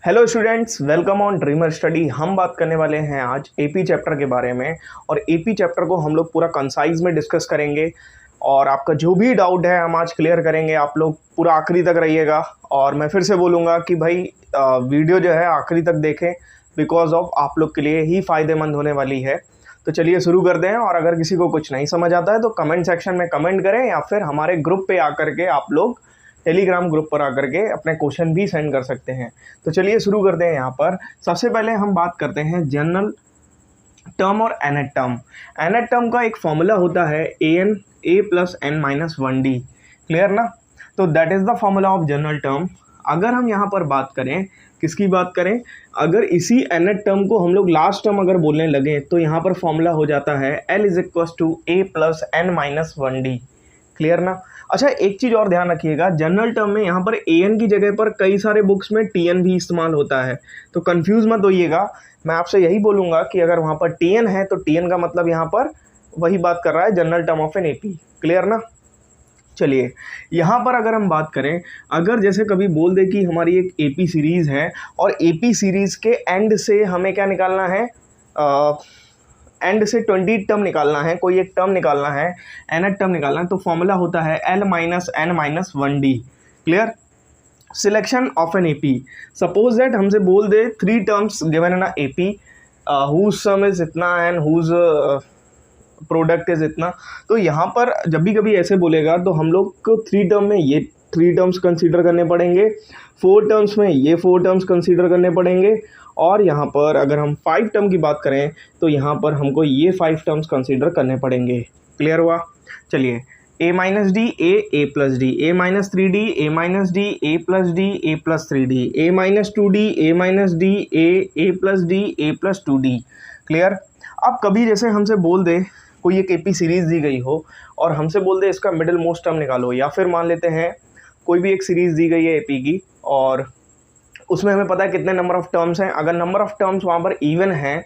Hello students, welcome on dreamer study. हम बात करने वाले हैं आज एपी चैप्टर के बारे में और एपी चैप्टर को हम लोग पूरा कंसाइज में डिस्कस करेंगे और आपका जो भी डाउट है हम आज क्लियर करेंगे। आप लोग पूरा आखिरी तक रहिएगा और मैं फिर से बोलूँगा कि भाई वीडियो जो है आखिरी तक देखें, बिकॉज ऑफ आप लोग के लिए ही फ़ायदेमंद होने वाली है। तो चलिए शुरू करते हैं। और अगर किसी को कुछ नहीं समझ आता है तो कमेंट सेक्शन में कमेंट करें या फिर हमारे ग्रुप पे आकर के आप लोग टेलीग्राम ग्रुप पर आकर के अपने क्वेश्चन भी सेंड कर सकते हैं। तो चलिए शुरू करते हैं। यहाँ पर सबसे पहले हम बात करते हैं जनरल टर्म और एनेट टर्म। एनेट टर्म का एक फॉर्मूला होता है a plus n minus 1d। Clear ना? तो that is the formula of general term. अगर हम यहाँ पर बात करें, किसकी बात करें, अगर इसी एनेट टर्म को हम लोग लास्ट टर्म अगर बोलने लगे तो यहाँ पर फॉर्मूला हो जाता है L is equal to a plus n minus 1d। Clear ना? अच्छा, एक चीज़ और ध्यान रखिएगा, जनरल टर्म में यहाँ पर an की जगह पर कई सारे बुक्स में tn भी इस्तेमाल होता है, तो कंफ्यूज मत होइएगा। मैं आपसे यही बोलूँगा कि अगर वहाँ पर tn है तो tn का मतलब यहाँ पर वही बात कर रहा है, general term of n AP. Clear ना? चलिए यहाँ पर अगर हम बात करें, अगर जैसे कभी बोल दे कि हमारी एक एपी सीरीज़ है और एपी सीरीज़ के एंड से हमें क्या निकालना है, एंड से 20 टर्म निकालना है, कोई एक टर्म निकालना है, एनेट टर्म निकालना है, तो फॉर्मूला होता है L minus n minus 1d। Clear? Selection of n AP. Suppose that हमसे बोल दे 3 terms given in a AP whose sum is इतना एंड हुज प्रोडक्ट इज इतना। तो यहाँ पर जब भी कभी ऐसे बोलेगा तो हम लोग को 3 टर्म में ये 3 टर्म्स कंसीडर करने पड़ेंगे, 4 टर्म्स में ये 4 टर्म्स कंसीडर करने पड़ेंगे, और यहाँ पर अगर हम 5 टर्म की बात करें तो यहाँ पर हमको ये 5 टर्म्स कंसीडर करने पड़ेंगे। क्लियर हुआ? चलिए, a minus D A plus D, A minus 3d A minus D A plus D A plus 3d, A minus 2d A minus D A plus D A plus 2d। Clear? अब कभी जैसे हमसे बोल दे कोई एक AP series दी गई हो और हमसे बोल दे इसका मिडिल मोस्ट टर्म निकालो, या फिर मान लेते हैं कोई भी एक सीरीज़ दी गई है एपी की और उसमें हमें पता है कितने नंबर ऑफ़ टर्म्स हैं। अगर नंबर ऑफ़ टर्म्स वहाँ पर इवन हैं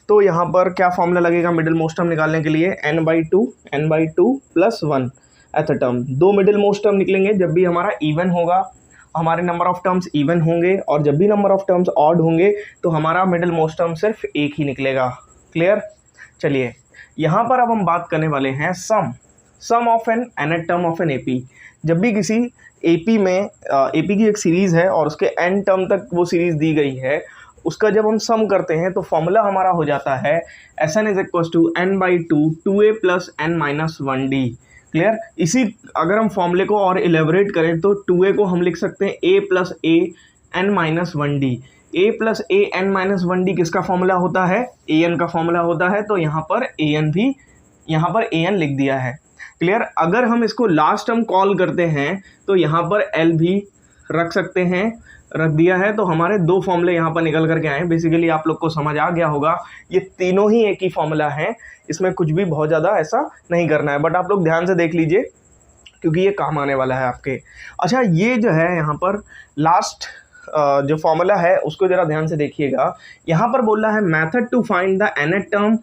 तो यहाँ पर क्या फॉर्मूला लगेगा मिडिल मोस्ट टर्म निकालने के लिए, n/2 प्लस 1 एथ a term. 2 middle most term निकलेंगे जब भी हमारा इवन होगा, हमारे नंबर ऑफ़ टर्म्स इवन होंगे, और जब भी नंबर ऑफ़ टर्म्स ऑड होंगे तो हमारा मिडिल मोस्ट टर्म सिर्फ एक ही निकलेगा। क्लियर? चलिए यहाँ पर अब हम बात करने वाले हैं sum of n nth term of n AP. जब भी किसी एपी में एपी की एक सीरीज़ है और उसके एन टर्म तक वो सीरीज़ दी गई है, उसका जब हम सम करते हैं तो फॉर्मूला हमारा हो जाता है Sn is equal to n/2 2a plus n minus 1d। Clear? इसी अगर हम फॉर्मूले को और एलेबोरेट करें तो 2a को हम लिख सकते हैं a plus a n minus 1d। a plus a n minus 1d किसका फॉर्मूला होता है? an का फॉर्मूला होता है, तो यहाँ पर an भी, यहाँ पर an लिख दिया है। क्लियर? अगर हम इसको लास्ट टर्म कॉल करते हैं तो यहाँ पर L भी रख सकते हैं, रख दिया है, तो हमारे 2 फॉर्मूले यहाँ पर निकल करके आए। बेसिकली आप लोग को समझ आ गया होगा, ये तीनों ही एक ही फॉर्मूला है, इसमें कुछ भी बहुत ज़्यादा ऐसा नहीं करना है, बट आप लोग ध्यान से देख लीजिए क्योंकि ये काम आने वाला है आपके। अच्छा, ये जो है यहाँ पर लास्ट जो फॉर्मूला है उसको ज़रा ध्यान से देखिएगा। यहाँ पर बोल रहा है method to find the nth term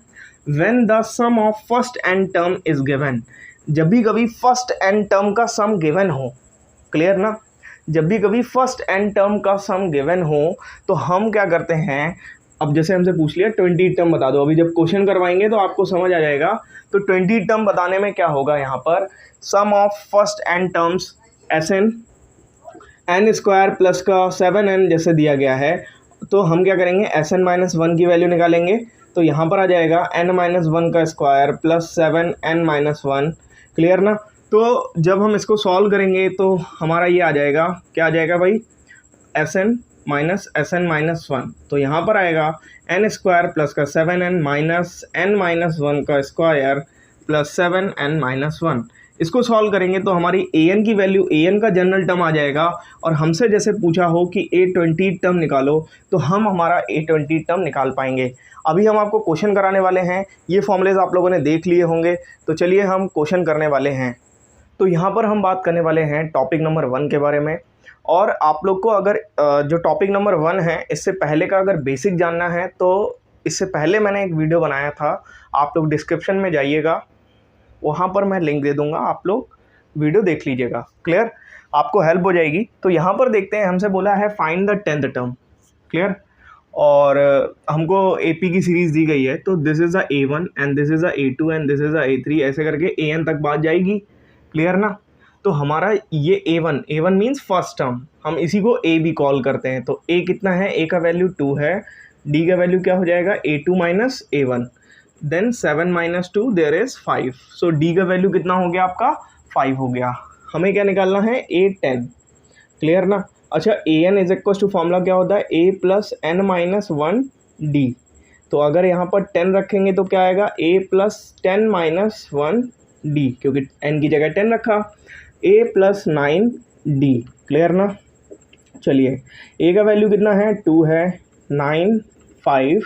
when the sum of first n term is given. जब भी कभी फर्स्ट एन टर्म का सम गिवन हो, क्लियर ना, जब भी कभी फर्स्ट एन टर्म का सम गिवन हो तो हम क्या करते हैं, अब जैसे हमसे पूछ लिया 20 टर्म बता दो, अभी जब क्वेश्चन करवाएंगे तो आपको समझ आ जाएगा। तो 20 टर्म बताने में क्या होगा, यहाँ पर sum of first n terms Sn n square plus का 7n जैसे दिया गया है, तो हम क्या करेंगे Sn माइनस 1 की वैल्यू निकालेंगे, तो यहाँ पर आ जाएगा n माइनस 1 का square plus 7n minus 1। Clear ना? तो जब हम इसको सॉल्व करेंगे तो हमारा ये आ जाएगा, क्या आ जाएगा भाई, Sn माइनस 1, तो यहाँ पर आएगा n स्क्वायर प्लस का 7n माइनस n माइनस 1 का स्क्वायर प्लस 7n माइनस 1। इसको सॉल्व करेंगे तो हमारी an की वैल्यू, an का जनरल टर्म आ जाएगा, और हमसे जैसे पूछा हो कि a20 टर्म निकालो तो हम हमारा a20 टर्म निकाल पाएंगे। अभी हम आपको क्वेश्चन कराने वाले हैं, ये फॉर्मूलेज आप लोगों ने देख लिए होंगे, तो चलिए हम क्वेश्चन करने वाले हैं। तो यहाँ पर हम बात करने वाले हैं टॉपिक नंबर 1 के बारे में, और आप लोग को अगर जो टॉपिक नंबर 1 है इससे पहले का अगर बेसिक जानना है तो इससे पहले मैंने एक वीडियो बनाया था, आप लोग डिस्क्रिप्शन में जाइएगा, वहाँ पर मैं लिंक दे दूँगा, आप लोग वीडियो देख लीजिएगा। क्लियर? आपको हेल्प हो जाएगी। तो यहाँ पर देखते हैं, हमसे बोला है find the 10th term. Clear. और हमको AP की सीरीज़ दी गई है, तो this is a A1 and this is a A2 and this is a A3, ऐसे करके AN तक बात जाएगी। क्लियर ना। तो हमारा ये A1 मीन्स फर्स्ट टर्म, हम इसी को A भी कॉल करते हैं। तो A कितना है, A का वैल्यू 2 है, D का वैल्यू क्या हो जाएगा, A2 minus A1, then 7 minus 2 there is 5। So D का वैल्यू कितना हो गया आपका, 5 हो गया। हमें क्या निकालना है, A10। क्लियर ना। अच्छा, AN is equal to formula क्या होता है, A plus n minus 1D। तो अगर यहाँ पर 10 रखेंगे तो क्या आएगा, A प्लस 10 माइनस 1D, क्योंकि n की जगह 10 रखा, A प्लस 9D। क्लियर ना। चलिए, A का वैल्यू कितना है, 2 है, 9 5,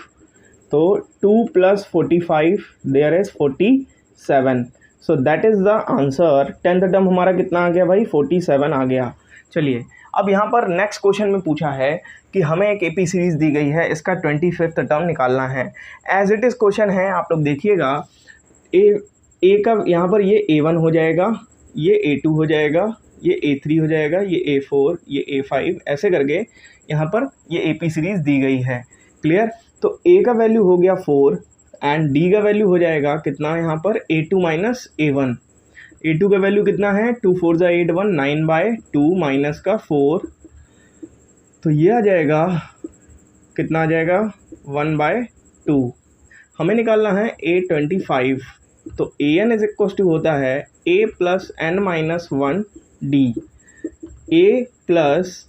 तो 2 plus 45 there is 47। So that is the answer. 10th term हमारा कितना आ गया भाई, 47 आ गया। चलिए, अब यहाँ पर नेक्स्ट क्वेश्चन में पूछा है कि हमें एक AP सीरीज़ दी गई है, इसका 25th टर्म निकालना है। एज इट इज़ क्वेश्चन है, आप लोग देखिएगा, ए का यहाँ पर ये A1 हो जाएगा, ये A2 हो जाएगा, ये A3 हो जाएगा, ये A4, ये A5, ऐसे करके यहाँ पर ये AP सीरीज़ दी गई है। क्लियर। तो A का वैल्यू हो गया 4 एंड D का वैल्यू हो जाएगा कितना, यहाँ पर A2 माइनस A1। A2 का वैल्यू कितना है, 2 4 जा 8 1, 9/2 माइनस का 4, तो ये आ जाएगा, कितना आ जाएगा, 1/2। हमें निकालना है A25। तो AN इज इक्व टू होता है A plus n minus 1D। A plus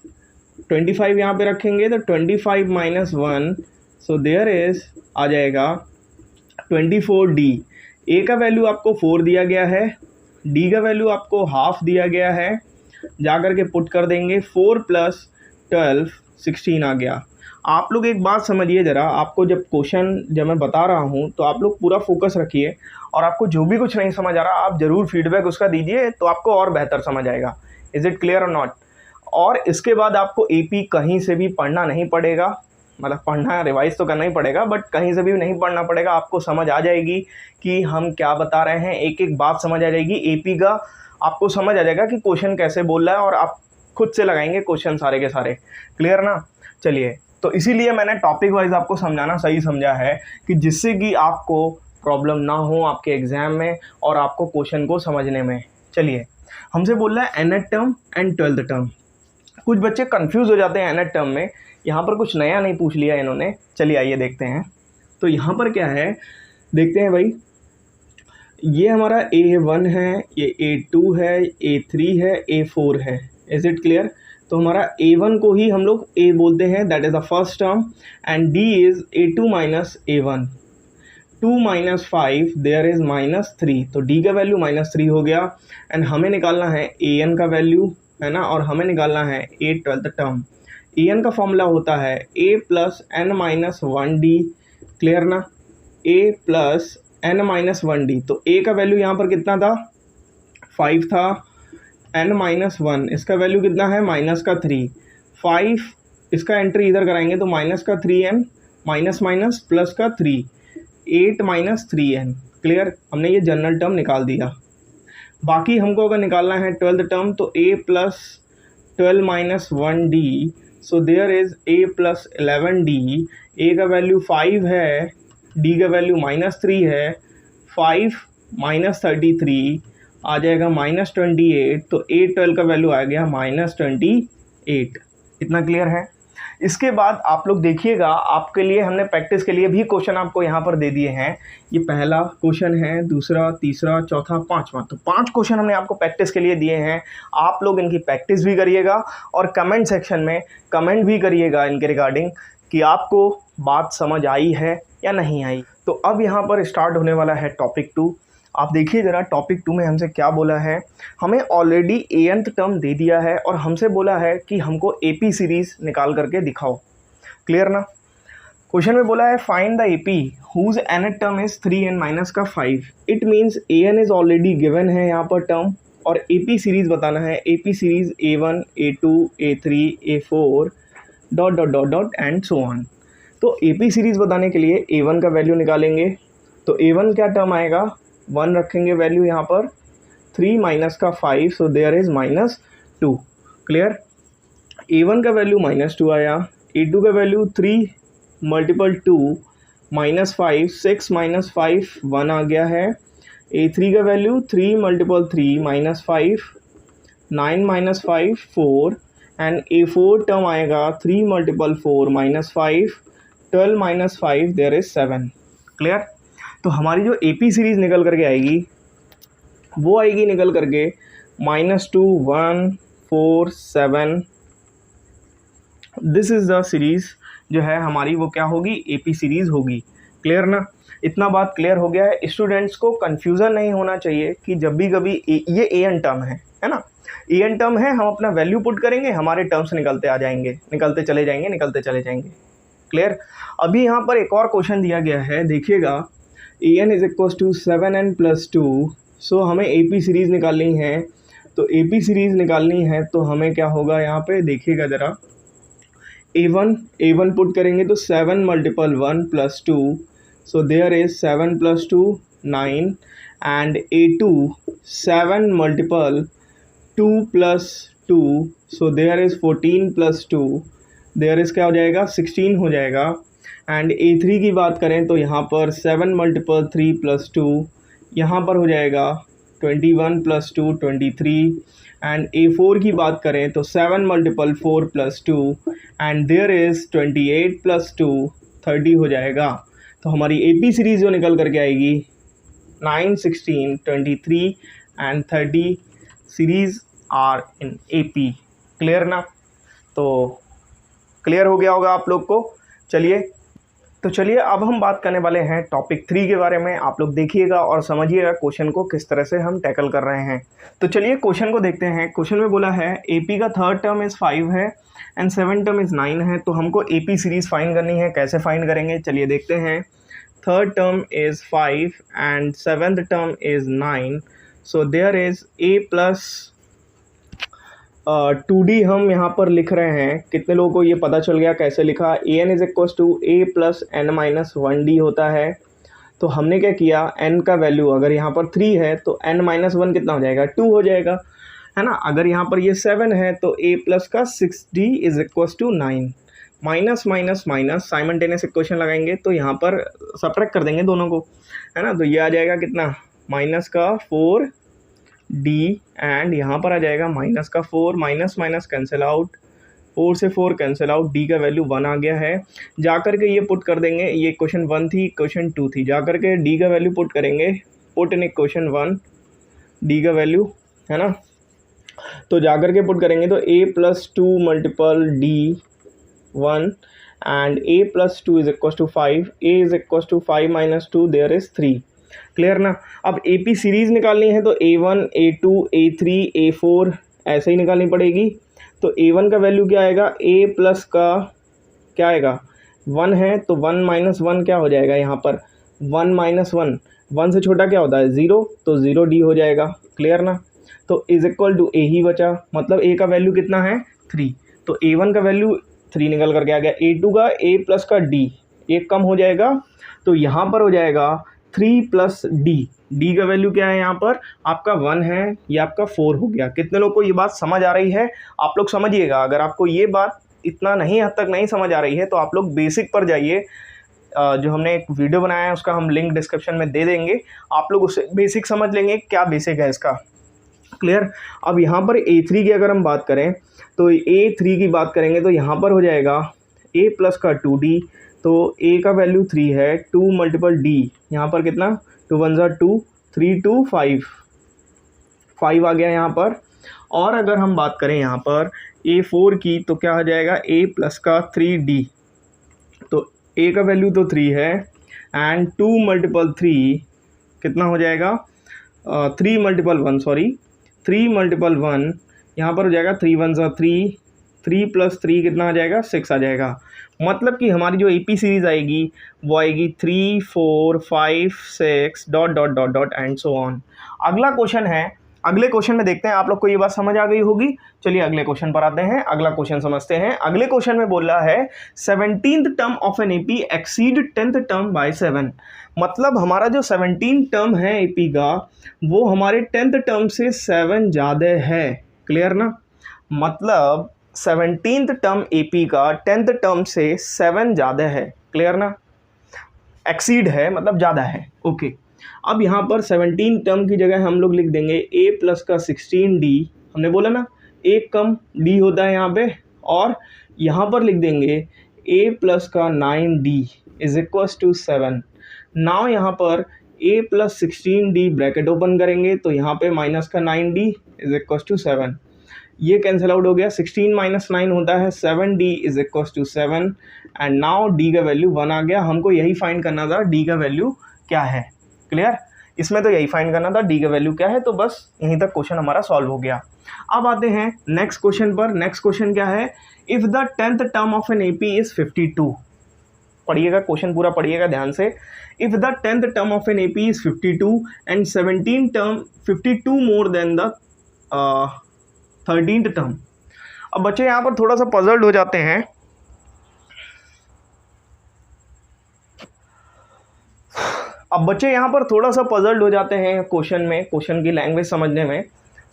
25 यहाँ पे रखेंगे तो 25 माइनस 1, सो देयर इज आ जाएगा 24D। A का वैल्यू आपको 4 दिया गया है, D का वैल्यू आपको हाफ दिया गया है, जा कर के पुट कर देंगे, 4 प्लस 12 16 आ गया। आप लोग एक बात समझिए ज़रा, आपको जब मैं बता रहा हूँ तो आप लोग पूरा फोकस रखिए, और आपको जो भी कुछ नहीं समझ आ रहा आप ज़रूर फीडबैक उसका दीजिए, तो आपको और बेहतर समझ आएगा। इज़ इट क्लियर और नॉट। और इसके बाद आपको AP कहीं से भी पढ़ना नहीं पड़ेगा, मतलब पढ़ना रिवाइज तो करना ही पड़ेगा, बट कहीं से भी नहीं पढ़ना पड़ेगा। आपको समझ आ जाएगी कि हम क्या बता रहे हैं, एक एक बात समझ आ जाएगी। AP का आपको समझ आ जाएगा कि क्वेश्चन कैसे बोल रहा है, और आप खुद से लगाएंगे क्वेश्चन सारे के सारे। क्लियर ना। चलिए, तो इसीलिए मैंने टॉपिक वाइज आपको समझाना सही समझा है, कि जिससे कि आपको प्रॉब्लम ना हो आपके एग्जाम में और आपको क्वेश्चन को समझने में। चलिए, हमसे बोल रहा है nth term and 12th term. कुछ बच्चे कंफ्यूज हो जाते हैं nth टर्म में, यहाँ पर कुछ नया नहीं पूछ लिया इन्होंने। चलिए आइए देखते हैं। तो यहाँ पर क्या है, देखते हैं भाई। ये हमारा A1 है, ये A2 है, A3 है, A4 है। Is it clear. तो हमारा A1 को ही हम लोग A बोलते हैं, that is the first term, and D is A2 minus A1। 2 minus 5 there is minus 3, तो D का वैल्यू माइनस 3 हो गया। एंड हमें निकालना है AN का वैल्यू, है ना, और हमें निकालना है A 12th टर्म। AN का फॉर्मूला होता है A plus n minus 1D। Clear ना। A plus n minus 1D। तो A का वैल्यू यहाँ पर कितना था, 5 था, n माइनस 1 इसका वैल्यू कितना है, माइनस का 3, 5 इसका एंट्री इधर कराएंगे तो माइनस का 3n, माइनस माइनस प्लस का 3, 8 माइनस 3n। क्लियर। हमने ये जनरल टर्म निकाल दिया। बाकी हमको अगर निकालना है 12th टर्म, तो A plus 12 minus 1D, so there is A plus 11D। A का वैल्यू 5 है, D का वैल्यू माइनस 3 है, 5 माइनस 33 आ जाएगा माइनस 28। तो A12 का वैल्यू आ गया माइनस 28। इतना क्लियर है। इसके बाद आप लोग देखिएगा, आपके लिए हमने प्रैक्टिस के लिए भी क्वेश्चन आपको यहाँ पर दे दिए हैं। ये पहला क्वेश्चन है, दूसरा, तीसरा, चौथा, पांचवा। तो 5 क्वेश्चन हमने आपको प्रैक्टिस के लिए दिए हैं। आप लोग इनकी प्रैक्टिस भी करिएगा और कमेंट सेक्शन में कमेंट भी करिएगा इनके रिगार्डिंग कि आपको बात समझ आई है या नहीं आई। तो अब यहाँ पर स्टार्ट होने वाला है टॉपिक 2। आप देखिए ज़रा, टॉपिक 2 में हमसे क्या बोला है। हमें ऑलरेडी ANth टर्म दे दिया है और हमसे बोला है कि हमको AP सीरीज़ निकाल करके दिखाओ। क्लियर ना। क्वेश्चन में बोला है find the AP whose nth term is 3n minus का 5। It means AN is already given है यहाँ पर टर्म, और AP सीरीज़ बताना है। AP series A1, A2, A3, A4 dot dot dot dot and so on. तो AP series बताने के लिए A1 का वैल्यू निकालेंगे। तो A1 क्या टर्म आएगा, 1 रखेंगे वैल्यू यहाँ पर, 3 माइनस का 5, so there is minus 2। Clear. A1 का वैल्यू माइनस 2 आया, A2 का वैल्यू 3 मल्टीपल 2 -5, 6 -5 1 आ गया है। A3 का value 3 multiple 3 -5, 9 -5 4 and A4 term आएगा 3 मल्टीपल 4 -5, 12 -5 देयर इज 7। क्लियर। तो हमारी जो AP सीरीज़ निकल करके आएगी वो आएगी निकल करके -2 1 4 7। दिस इज़ द सीरीज़ जो है हमारी, वो क्या होगी, AP सीरीज़ होगी। क्लियर ना। इतना बात क्लियर हो गया है। स्टूडेंट्स को कन्फ्यूज़न नहीं होना चाहिए कि जब भी कभी ये AN टर्म है ना, AN टर्म है, हम अपना वैल्यू पुट करेंगे, हमारे टर्म्स निकलते आ जाएंगे, निकलते चले जाएंगे। क्लियर। अभी यहाँ पर एक और क्वेश्चन दिया गया है, देखिएगा। AN is equal to 7n+2। So हमें AP सीरीज़ निकालनी है। तो AP सीरीज़ निकालनी है तो हमें क्या होगा, यहाँ पे देखिएगा ज़रा। A1 पुट करेंगे तो 7 multiple 1 + 2, so there is 7 + 2 9 and A2 7 multiple 2 + 2, so there is 14 + 2, there is क्या हो जाएगा, 16 हो जाएगा। एंड A3 की बात करें तो यहाँ पर 7 मल्टीपल 3 + 2, यहाँ पर हो जाएगा 21 + 2 23। एंड A4 की बात करें तो 7 मल्टीपल 4 + 2 एंड देयर इज़ 28 + 2 30 हो जाएगा। तो हमारी AP सीरीज़ जो निकल करके आएगी 9 16 23 and 30 series are in AP। Clear ना। तो क्लियर हो गया होगा आप लोग को। चलिए अब हम बात करने वाले हैं टॉपिक 3 के बारे में। आप लोग देखिएगा और समझिएगा क्वेश्चन को किस तरह से हम टैकल कर रहे हैं। तो चलिए क्वेश्चन को देखते हैं। क्वेश्चन में बोला है AP का थर्ड टर्म इज़ 5 है एंड 7 टर्म इज़ 9 है। तो हमको AP सीरीज़ फाइंड करनी है। कैसे फाइंड करेंगे, चलिए देखते हैं। Third term is 5 and 7th term is 9, so there is A plus 2D हम यहाँ पर लिख रहे हैं। कितने लोगों को ये पता चल गया कैसे लिखा। AN is equal to A plus n-1D होता है। तो हमने क्या किया, n का वैल्यू अगर यहाँ पर 3 है तो n-1 कितना हो जाएगा, 2 हो जाएगा, है ना। अगर यहाँ पर ये 7 है तो A प्लस का 6D is equal to 9। Minus minus minus simultaneous equation लगाएंगे तो यहाँ पर सब्ट्रैक्ट कर देंगे दोनों को, है ना। तो ये आ जाएगा कितना, माइनस का 4D एंड यहाँ पर आ जाएगा माइनस का 4, माइनस माइनस कैंसिल आउट, 4 से 4 कैंसिल आउट, D का वैल्यू 1 आ गया है। जा करके ये पुट कर देंगे, ये क्वेश्चन 1 थी, क्वेश्चन 2 थी, जा करके D का वैल्यू पुट करेंगे, पुट इन क्वेश्चन 1 D का वैल्यू, है ना। तो जा करके पुट करेंगे तो A plus 2 multiple D 1 and A plus 2 is equal to 5, A is equal to 5 minus 2 there is 3। Clear ना। अब AP सीरीज़ निकालनी है तो A1 A2 A3 A4 ऐसे ही निकालनी पड़ेगी। तो A1 का वैल्यू क्या आएगा, A प्लस का क्या आएगा 1 है तो 1 माइनस 1 क्या हो जाएगा, यहाँ पर 1 माइनस 1, 1 से छोटा क्या होता है 0, तो 0D हो जाएगा। क्लियर ना। तो इज इक्वल टू A ही बचा, मतलब A का वैल्यू कितना है 3, तो A1 का वैल्यू 3 निकल करके आ गया। A2 का A प्लस का D एक कम हो जाएगा तो यहाँ पर हो जाएगा 3 प्लस D का वैल्यू क्या है यहाँ पर आपका 1 है, ये आपका 4 हो गया। कितने लोग को ये बात समझ आ रही है, आप लोग समझिएगा। अगर आपको ये बात इतना नहीं हद तक नहीं समझ आ रही है तो आप लोग बेसिक पर जाइए, जो हमने एक वीडियो बनाया है उसका हम लिंक डिस्क्रिप्शन में दे देंगे, आप लोग उससे बेसिक समझ लेंगे क्या बेसिक है इसका। क्लियर। अब यहाँ पर A3 की अगर हम बात करें तो A3 की बात करेंगे तो यहाँ पर हो जाएगा A प्लस का 2D, तो A का वैल्यू 3 है, 2 मल्टीपल D, यहाँ पर कितना 2 1 2, 3 2 5 आ गया यहाँ पर। और अगर हम बात करें यहाँ पर A4 की तो क्या हो जाएगा A प्लस का 3D, तो A का वैल्यू तो 3 है एंड 2 मल्टीपल 3 कितना हो जाएगा 3 मल्टीपल 1 सॉरी 3 मल्टीपल 1, यहाँ पर हो जाएगा 3 1 3, 3 प्लस 3 कितना आ जाएगा 6 आ जाएगा। मतलब कि हमारी जो AP सीरीज़ आएगी वो आएगी 3 4 5 6 dot dot dot dot and so on. अगला क्वेश्चन है, अगले क्वेश्चन में देखते हैं, आप लोग को ये बात समझ आ गई होगी। चलिए अगले क्वेश्चन पर आते हैं, अगला क्वेश्चन समझते हैं। अगले क्वेश्चन में बोल रहा है 17th term of an AP exceed 10th term by 7। मतलब हमारा जो 17 टर्म है AP का वो हमारे 10th टर्म से 7 ज़्यादा है। क्लियर ना। मतलब 17th टर्म एपी का 10th टर्म से 7 ज़्यादा है, क्लियर ना, एक्सीड है मतलब ज़्यादा है। ओके, अब यहाँ पर 17 टर्म की जगह हम लोग लिख देंगे a प्लस का 16d, हमने बोला ना एक कम d होता है यहाँ पे, और यहाँ पर लिख देंगे a प्लस का 9d is equals to 7। Now यहाँ पर a plus 16d bracket open करेंगे तो यहाँ पे माइनस का 9d इज इक्वल्स टू 7, ये कैंसिल आउट हो गया, 16 माइनस 9 होता है 7d is equals to 7 and now d का वैल्यू 1 आ गया। हमको यही फाइंड करना था d का वैल्यू क्या है, क्लियर, इसमें तो यही फाइंड करना था d का वैल्यू क्या है, तो बस यहीं तक क्वेश्चन हमारा सॉल्व हो गया। अब आते हैं नेक्स्ट क्वेश्चन पर। नेक्स्ट क्वेश्चन क्या है, if the 10th term of n AP is 52, पढ़िएगा क्वेश्चन पूरा पढ़िएगा ध्यान से। If the 10th term of n AP is 52 and 17 term 52 more than the 13th term. अब बच्चे यहाँ पर थोड़ा सा पजल्ड हो जाते हैं, क्वेश्चन में, क्वेश्चन की लैंग्वेज समझने में।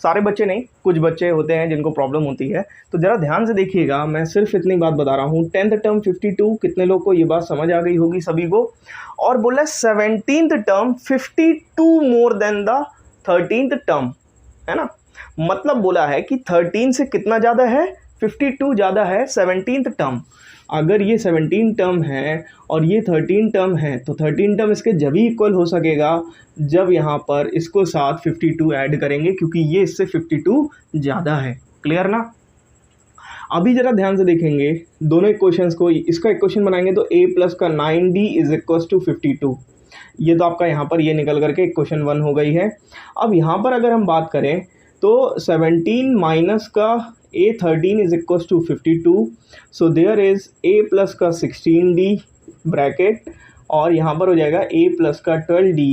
सारे बच्चे नहीं, कुछ बच्चे होते हैं जिनको प्रॉब्लम होती है, तो ज़रा ध्यान से देखिएगा। मैं सिर्फ इतनी बात बता रहा हूँ, 10th टर्म 52, कितने लोग को ये बात समझ आ गई होगी सभी को, और बोला 17th term 52 more than the 13th term, है ना, मतलब बोला है कि 13 से कितना ज़्यादा है, 52 ज़्यादा है 17th टर्म। अगर ये 17 टर्म है और ये 13 टर्म है तो 13 टर्म इसके जब ही इक्वल हो सकेगा जब यहाँ पर इसको साथ 52 ऐड करेंगे, क्योंकि ये इससे 52 ज़्यादा है, क्लियर ना। अभी ज़रा ध्यान से देखेंगे दोनों इक्वेशंस को, इसका इक्वेशन बनाएंगे तो a प्लस का 9d इज इक्वल्स टू 52, ये तो आपका यहाँ पर ये निकल करके इक्वेशन 1 हो गई है। अब यहाँ पर अगर हम बात करें तो 17 माइनस का a13 is equals to 52, so there is a plus का 16d ब्रैकेट, और यहाँ पर हो जाएगा a प्लस का 12d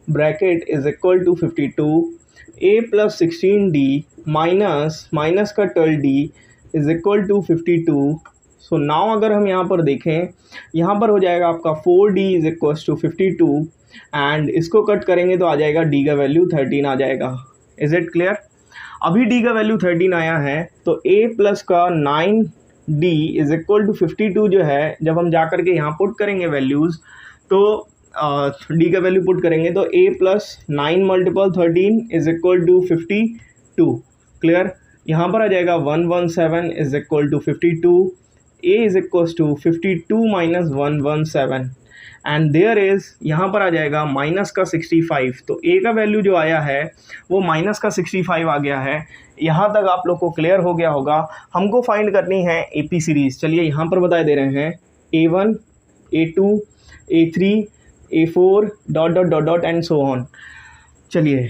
bracket is equal to 52, a plus 16d minus का 12d is equal to 52। So now अगर हम यहाँ पर देखें, यहाँ पर हो जाएगा आपका 4d is equals to 52 and इसको कट करेंगे तो आ जाएगा d का वैल्यू 13 आ जाएगा। Is it clear? अभी d का वैल्यू 13 आया है तो a प्लस का 9d इज इक्वल टू 52 जो है, जब हम जा करके यहाँ पुट करेंगे वैल्यूज़ तो d का वैल्यू पुट करेंगे तो a plus 9 multiple 13 is equal to 52, clear. यहाँ पर आ जाएगा 117 is equal to 52, a is equal to 52 minus 117 and there is यहाँ पर आ जाएगा माइनस का 65, तो a का वैल्यू जो आया है वो माइनस का 65 आ गया है। यहाँ तक आप लोग को क्लियर हो गया होगा। हमको फाइंड करनी है AP सीरीज़, चलिए यहाँ पर बता दे रहे हैं A1 A2 A3 A4 dot dot dot dot and so on. चलिए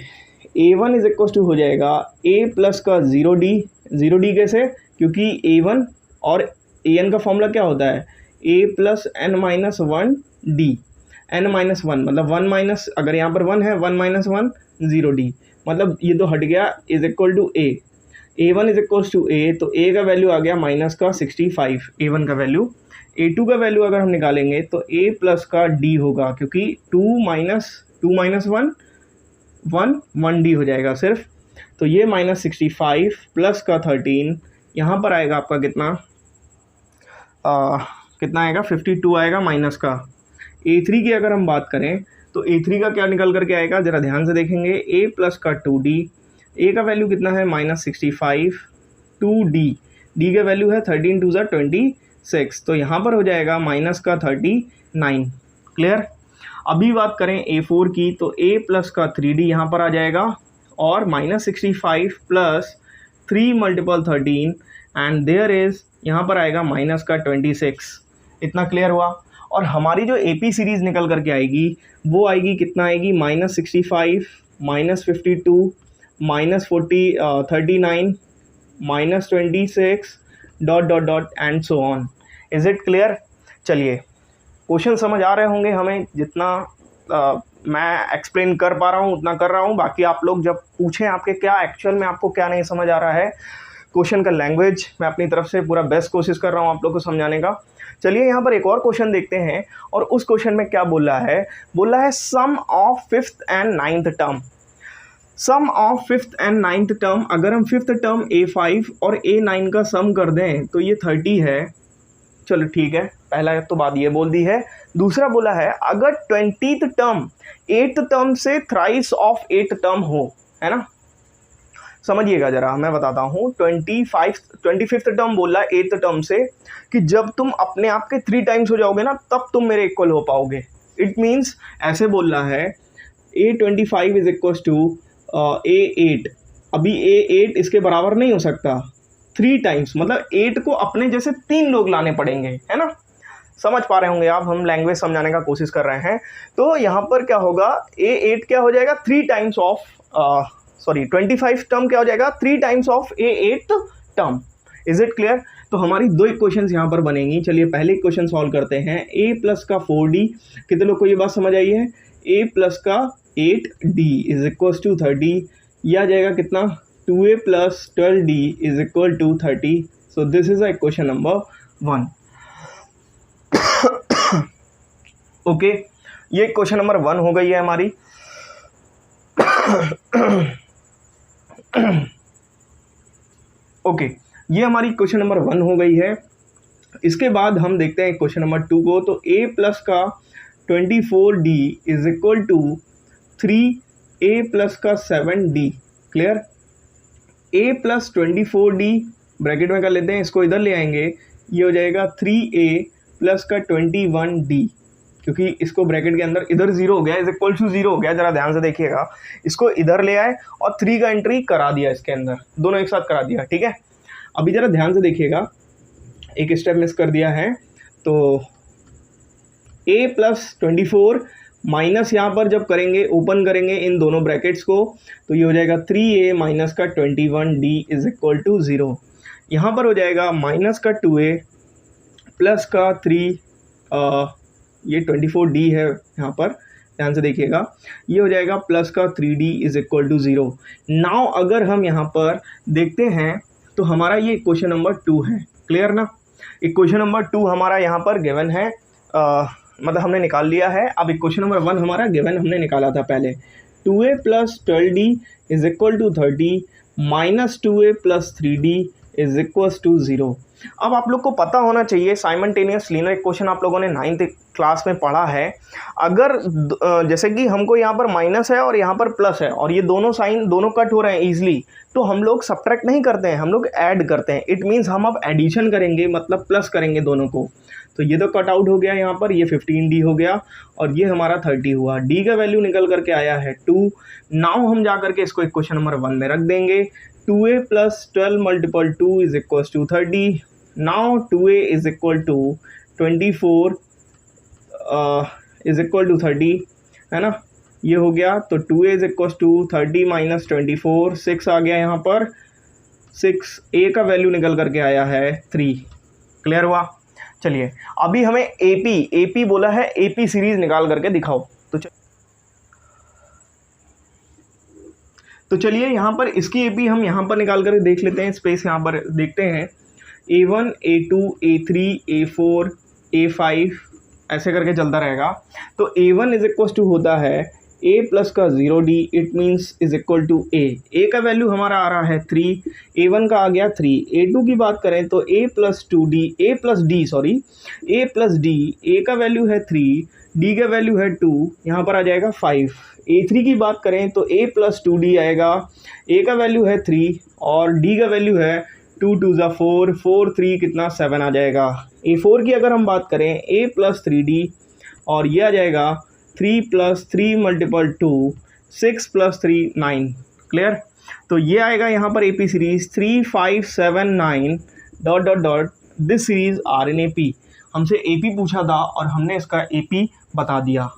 A1 इज इक्वल टू हो जाएगा a प्लस का 0d कैसे, क्योंकि A1 और AN का फॉर्मूला क्या होता है, a plus n minus 1d, n minus 1 मतलब 1 माइनस, अगर यहाँ पर 1 है 1 माइनस 1 0d, मतलब ये तो हट गया, is equal to a, a1 is equal to a, तो a का वैल्यू आ गया माइनस का 65 a1 का वैल्यू। a2 का वैल्यू अगर हम निकालेंगे तो a प्लस का d होगा, क्योंकि 2 माइनस 1d हो जाएगा सिर्फ, तो ये माइनस 65 प्लस का 13, यहाँ पर आएगा आपका कितना आएगा 52 आएगा माइनस का। A3 की अगर हम बात करें तो A3 का क्या निकल करके आएगा, ज़रा ध्यान से देखेंगे, a प्लस का 2d, a का वैल्यू कितना है माइनस 65, 2d, d का वैल्यू है 13 2 26, तो यहाँ पर हो जाएगा माइनस का 39, क्लियर। अभी बात करें A4 की तो a प्लस का 3d यहाँ पर आ जाएगा और minus 65 plus 3 multiple 13 and there is यहाँ पर आएगा माइनस का 26, इतना क्लियर हुआ। और हमारी जो AP सीरीज़ निकल करके आएगी वो आएगी कितना आएगी, minus 65 minus 52 minus 39 minus 26 dot dot dot and so on. Is it clear? चलिए क्वेश्चन समझ आ रहे होंगे हमें, जितना मैं एक्सप्लेन कर पा रहा हूँ उतना कर रहा हूँ, बाकी आप लोग जब पूछें आपके क्या एक्चुअल में आपको क्या नहीं समझ आ रहा है, क्वेश्चन का लैंग्वेज मैं अपनी तरफ से पूरा बेस्ट कोशिश कर रहा हूँ आप लोग को समझाने का। चलिए यहाँ पर एक और क्वेश्चन देखते हैं, और उस क्वेश्चन में क्या बोल रहा है, sum of 5th and 9th term. Sum of fifth and ninth term, अगर हम फिफ्थ टर्म A5 और A9 का सम कर दें तो ये 30 है। चलो ठीक है, पहला तो बात ये बोल दी है। दूसरा बोला है अगर 20th टर्म 8th टर्म से थ्राइस ऑफ 8th टर्म हो, है ना। समझिएगा जरा, मैं बताता हूँ। 25th टर्म बोला 8th टर्म से कि जब तुम अपने आप के 3 टाइम्स हो जाओगे ना, तब तुम मेरे इक्वल हो पाओगे। इट मीन्स ऐसे बोल रहा है A25 is equal to A8। अभी A8 इसके बराबर नहीं हो सकता, 3 टाइम्स, मतलब 8 को अपने जैसे 3 लोग लाने पड़ेंगे, है ना। समझ पा रहे होंगे आप, हम लैंग्वेज समझाने का कोशिश कर रहे हैं। तो यहाँ पर क्या होगा, A8 क्या हो जाएगा 3 टाइम्स ऑफ 25 टर्म क्या हो जाएगा 3 times of A8 term. Is it clear. तो हमारी 2 इक्वेशंस यहाँ पर बनेंगी। चलिए पहले इक्वेशन सॉल्व करते हैं। A प्लस का 4D, कितने लोग को ये बात समझ आई है। A प्लस का 8D इज इक्वल टू 30, यह आ जाएगा कितना 2A plus 12D is equal to 30। So this is a equation number 1। Okay, ये क्वेश्चन नंबर 1 हो गई है हमारी। ओके, ये हमारी क्वेश्चन नंबर 1 हो गई है। इसके बाद हम देखते हैं क्वेश्चन नंबर 2 को। तो A प्लस का 24D is equal to 3A plus का 7D। Clear. A plus 24D bracket में कर लेते हैं, इसको इधर ले आएंगे, ये हो जाएगा 3A प्लस का 21D, क्योंकि इसको ब्रैकेट के अंदर इधर 0 हो गया, इज इक्वल टू 0 हो गया। जरा ध्यान से देखिएगा, इसको इधर ले आए और 3 का एंट्री करा दिया इसके अंदर, दोनों एक साथ करा दिया। ठीक है, अभी जरा ध्यान से देखिएगा, एक स्टेप मिस कर दिया है। तो A प्लस 24 माइनस यहाँ पर जब करेंगे, ओपन करेंगे इन दोनों ब्रैकेट्स को, तो ये हो जाएगा 3A माइनस का 21D इज इक्वल टू 0। यहाँ पर हो जाएगा माइनस का 2A प्लस का 3, ये 24D है यहाँ पर, ध्यान से देखिएगा, ये हो जाएगा प्लस का 3D is equal to 0। Now अगर हम यहाँ पर देखते हैं तो हमारा ये इक्वेशन नंबर 2 है। क्लियर ना। इक्वेशन नंबर 2 हमारा यहाँ पर गिवन है, मतलब हमने निकाल लिया है। अब इक्वेशन नंबर 1 हमारा गिवन हमने निकाला था पहले, 2A plus 12D is equal to 30 minus 2A plus 3D is equal to 0। अब आप लोग को पता होना चाहिए साइमल्टेनियस लीनियर इक्वेशन आप लोगों ने 9th क्लास में पढ़ा है। अगर जैसे कि हमको यहाँ पर माइनस है और यहाँ पर प्लस है और ये दोनों साइन दोनों कट हो रहे हैं ईजिली, तो हम लोग सब्ट्रैक्ट नहीं करते हैं, हम लोग ऐड करते हैं। इट मीन्स हम अब एडिशन करेंगे, मतलब प्लस करेंगे दोनों को। तो ये तो कट आउट हो गया यहाँ पर, ये 15D हो गया और ये हमारा 30 हुआ। D का वैल्यू निकल करके आया है 2। नाउ हम जा करके इसको इक्वेशन नंबर 1 में रख देंगे। 2A plus 12 multiple 2 is equal to 30। Now 2A is equal to 24 is equal to 30, है ना, ये हो गया। तो 2A is equal to 30 minus 24, 6 आ गया यहाँ पर, 6A का वैल्यू निकल करके आया है 3। क्लियर हुआ। चलिए अभी हमें AP बोला है, AP सीरीज निकाल करके दिखाओ। तो चलिए यहाँ पर इसकी AP हम यहाँ पर निकाल कर देख लेते हैं। स्पेस यहाँ पर देखते हैं, A1 A2 A3 A4 A5 ऐसे करके चलता रहेगा। तो A1 इज इक्वल टू होता है A प्लस का 0D, it means is equal to A का वैल्यू हमारा आ रहा है 3, A1 का आ गया 3। A2 की बात करें तो A प्लस D, A का वैल्यू है 3, D का वैल्यू है 2, यहाँ पर आ जाएगा 5। A3 की बात करें तो A प्लस 2D आएगा, A का वैल्यू है 3 और D का वैल्यू है 2 2 ज़ा 4, 4 3 कितना 7 आ जाएगा। A4 की अगर हम बात करें A प्लस 3D और ये आ जाएगा 3 प्लस 3 मल्टीपल 2, 6 प्लस 3 9। क्लियर। तो ये आएगा यहाँ पर AP series 3 5 7 9 dot dot dot, this series are in AP। हमसे AP पूछा था और हमने इसका AP बता दिया।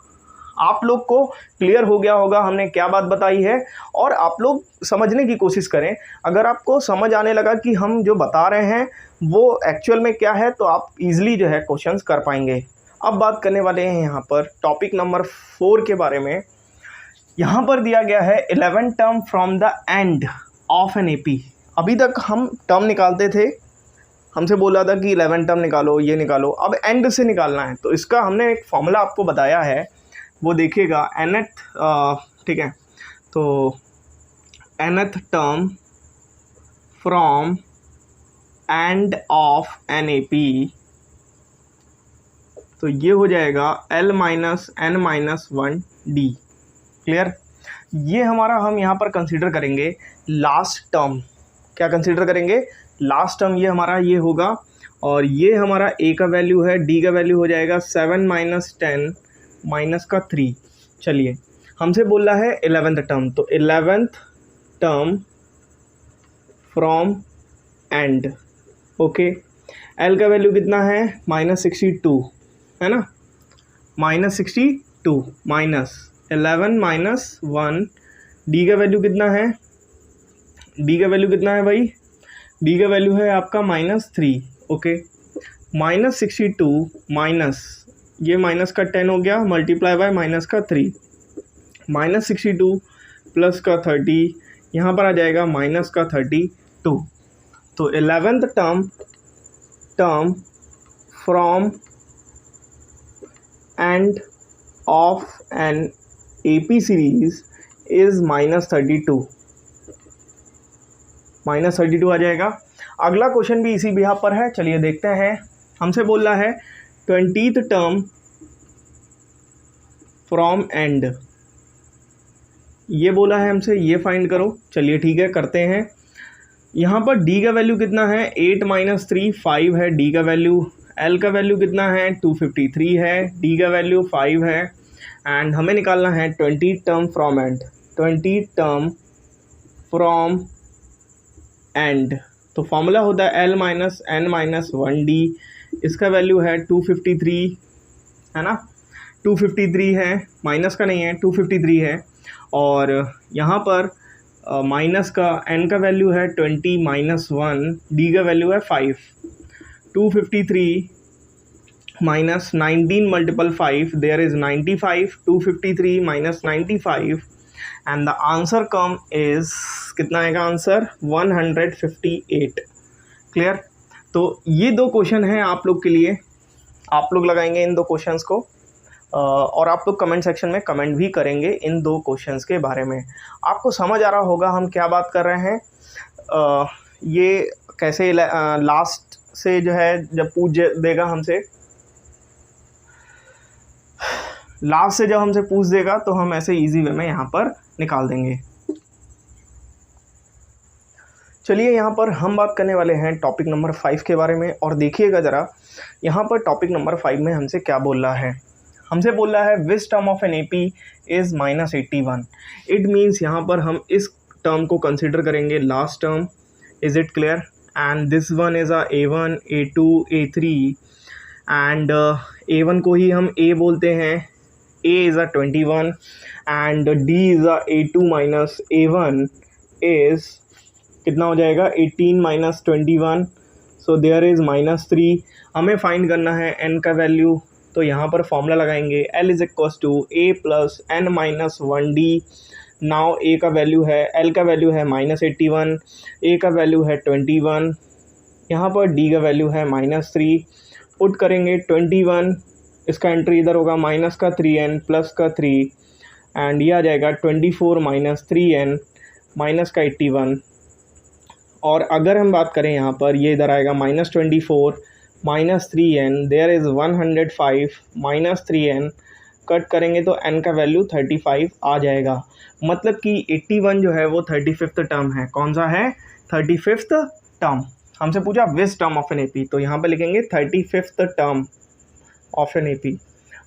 आप लोग को क्लियर हो गया होगा हमने क्या बात बताई है, और आप लोग समझने की कोशिश करें। अगर आपको समझ आने लगा कि हम जो बता रहे हैं वो एक्चुअल में क्या है, तो आप इजीली जो है क्वेश्चंस कर पाएंगे। अब बात करने वाले हैं यहाँ पर टॉपिक नंबर 4 के बारे में। यहाँ पर दिया गया है 11 term from the end of an AP। अभी तक हम टर्म निकालते थे, हमसे बोला था कि 11 टर्म निकालो, ये निकालो, अब एंड से निकालना है। तो इसका हमने एक फॉर्मूला आपको बताया है, वो देखिएगा nth, ठीक है। तो nth term from end of NAP, तो ये हो जाएगा L minus N minus 1D। Clear. ये हमारा हम यहाँ पर कंसीडर करेंगे लास्ट टर्म। क्या कंसीडर करेंगे? Last term. ये हमारा ये होगा और ये हमारा A का वैल्यू है, D का वैल्यू हो जाएगा 7 माइनस 10 माइनस का 3। चलिए, हमसे बोल रहा है 11th टर्म, तो 11th term from and. Okay, L का वैल्यू कितना है? -62 है ना, -62 माइनस 11 माइनस 1। D का वैल्यू कितना है? D का वैल्यू कितना है भाई? D का वैल्यू है आपका -3। ओके, -62 माइनस ये माइनस का 10 हो गया, मल्टीप्लाई बाय माइनस का 3, -62 प्लस का 30, यहाँ पर आ जाएगा माइनस का 32। तो 11th term from end of an AP series is -32, -32 आ जाएगा। अगला क्वेश्चन भी इसी बिहाफ पर है, चलिए देखते हैं। हमसे बोल रहा है 20th टर्म फ्रॉम एंड, ये बोला है हमसे, ये फाइंड करो। चलिए ठीक है, करते हैं। यहाँ पर D का वैल्यू कितना है? 8 माइनस 3 5 है D का वैल्यू। L का वैल्यू कितना है? 253 है। D का वैल्यू 5 है। एंड हमें निकालना है 20 term from and, 20 term from and. तो फॉर्मूला होता है L minus N minus 1D। इसका वैल्यू है 253 है ना, 253 है, माइनस का नहीं है, 253 है। और यहाँ पर माइनस का n का वैल्यू है 20 माइनस 1, D का वैल्यू है 5। 253 minus 19 multiple 5, there is 95। 253 minus 95 and the answer come is, कितना आएगा आंसर? 158। क्लियर। तो ये दो क्वेश्चन हैं आप लोग के लिए, आप लोग लगाएंगे इन दो क्वेश्चंस को और आप लोग कमेंट सेक्शन में कमेंट भी करेंगे इन दो क्वेश्चंस के बारे में। आपको समझ आ रहा होगा हम क्या बात कर रहे हैं। ये कैसे लास्ट से जो है जब पूछ देगा हमसे, लास्ट से जब हमसे पूछ देगा तो हम ऐसे इजी वे में यहाँ पर निकाल देंगे। चलिए, यहाँ पर हम बात करने वाले हैं टॉपिक नंबर 5 के बारे में। और देखिएगा ज़रा, यहाँ पर टॉपिक नंबर 5 में हमसे क्या बोल रहा है। हमसे बोल रहा है which term of an AP is -81। It means यहाँ पर हम इस टर्म को कंसिडर करेंगे last term. Is it clear? And this one is A1 A2 A3 and A1 को ही हम A बोलते हैं, A is 21 and D is A2 minus A1 is कितना हो जाएगा? 18 माइनस 21, सो देयर इज़ -3। हमें फाइंड करना है n का वैल्यू, तो यहाँ पर फॉर्मूला लगाएंगे L is equal to A plus N minus 1D। Now A का वैल्यू है, L का वैल्यू है -81, A का वैल्यू है 21, यहाँ पर D का वैल्यू है -3। पुट करेंगे 21, इसका एंट्री इधर होगा, माइनस का 3n प्लस का 3 एंड ये आ जाएगा 24 माइनस 3n माइनस का 81। और अगर हम बात करें यहाँ पर, ये इधर आएगा -24 minus 3n, there is 105 minus 3n। Cut करेंगे तो n का वैल्यू 35 आ जाएगा। मतलब कि 81 जो है वो 35th टर्म है। कौन सा है? 35th term. हमसे पूछा which term of an AP, तो यहाँ पे लिखेंगे 35th term of an AP।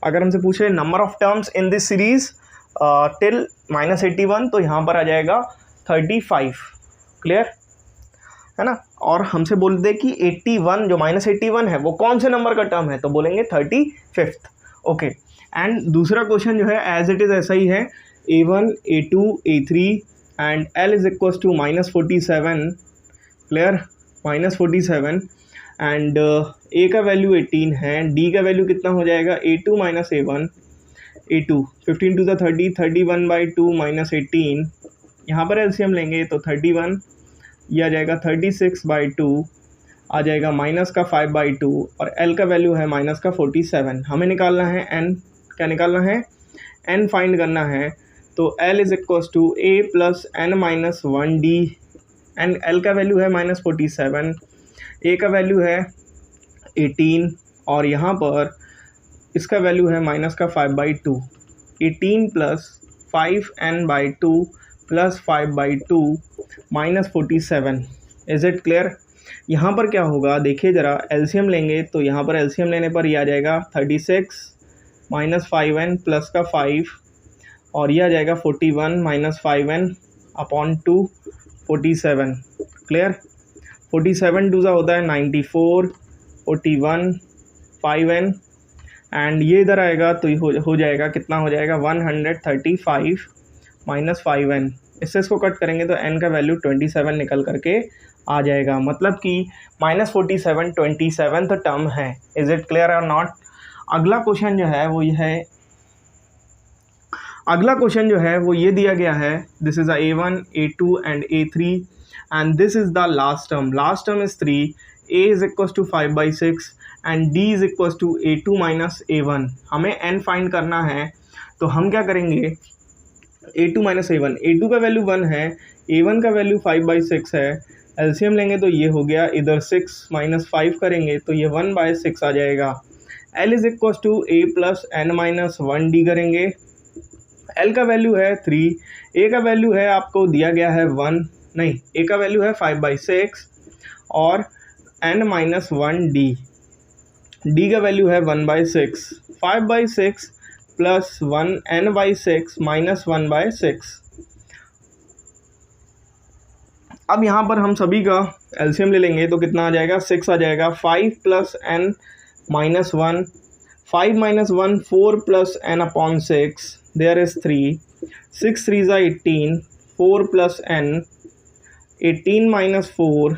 अगर हमसे पूछे number of terms in this series till -81, तो यहाँ पर आ जाएगा 35। क्लियर है ना। और हमसे बोल दे कि 81 जो -81 है वो कौन से नंबर का टर्म है, तो बोलेंगे 35th। ओके, एंड दूसरा क्वेश्चन जो है एज इट इज़ ऐसा ही है, A1 A2 A3 and L is equal to -47। Clear, -47 and A का वैल्यू 18 है, D का वैल्यू कितना हो जाएगा? A2 minus A1, A2 15 to the 30, 31/2 minus 18, यहाँ पर एलसीएम लेंगे तो 31, ये आ जाएगा 36/2, आ जाएगा माइनस का 5/2 और L का वैल्यू है माइनस का 47। हमें निकालना है N, क्या निकालना है? N फाइंड करना है। तो L is equal to A plus n minus 1D, and L का वैल्यू है -47, A का वैल्यू है 18 और यहाँ पर इसका वैल्यू है -5/2। 18 plus 5n/2 plus 5/2 -47। Is it clear? यहाँ पर क्या होगा देखिए ज़रा, एलसीएम लेंगे तो यहाँ पर एलसीएम लेने पर ये आ जाएगा 36 माइनस 5n प्लस का 5 और ये आ जाएगा 41 माइनस 5n अपॉन 2 47। क्लियर? 47 2 सा होता है 94, 41 5n एंड ये इधर आएगा तो हो जाएगा कितना हो जाएगा 135 माइनस 5n। इससे इसको कट करेंगे तो n का वैल्यू 27 निकल करके आ जाएगा, मतलब कि -47 27th टर्म है। इज़ इट क्लियर और नॉट? अगला क्वेश्चन जो है वो ये दिया गया है, this is A1 A2 and A3 and this is the last term. Last term is 3, A is equal to 5/6 and D is equal to A2 minus A1। हमें n फाइंड करना है तो हम क्या करेंगे, A2 माइनस A1, A2 का value 1 है, A1 का वैल्यू 5/6 है, एलसीएम लेंगे तो ये हो गया, इधर 6 माइनस 5 करेंगे तो ये 1/6 आ जाएगा। L is equal to A plus n minus 1D करेंगे, L का वैल्यू है 3, A का वैल्यू है आपको दिया गया है 1, नहीं A का वैल्यू है 5/6 और n माइनस 1D, D का वैल्यू है 1/6, 5/6 प्लस 1 n/6 माइनस 1/6। अब यहाँ पर हम सभी का एलसीएम ले लेंगे तो कितना आ जाएगा, 6 आ जाएगा। 5 plus n minus 1, 5 minus 1 4 plus n upon 6, there is 3, 6 3 ज़ा 18, 4 प्लस n, 18 माइनस 4,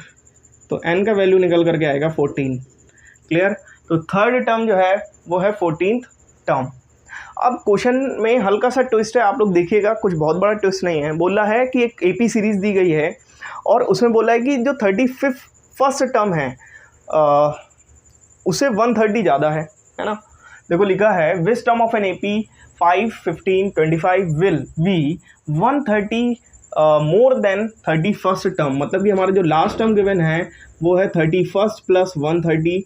तो n का वैल्यू निकल करके आएगा 14। क्लियर? तो थर्ड टर्म जो है वो है 14th टर्म। अब क्वेश्चन में हल्का सा ट्विस्ट है, आप लोग देखिएगा, कुछ बहुत बड़ा ट्विस्ट नहीं है। बोला है कि एक एपी सीरीज़ दी गई है और उसमें बोला है कि जो 35th टर्म है उसे 130 ज़्यादा है ना। देखो लिखा है which term of n AP 5, 15, 25 will be 130 more than 31st term, मतलब कि हमारा जो लास्ट टर्म गिवन है वो है 31st प्लस 130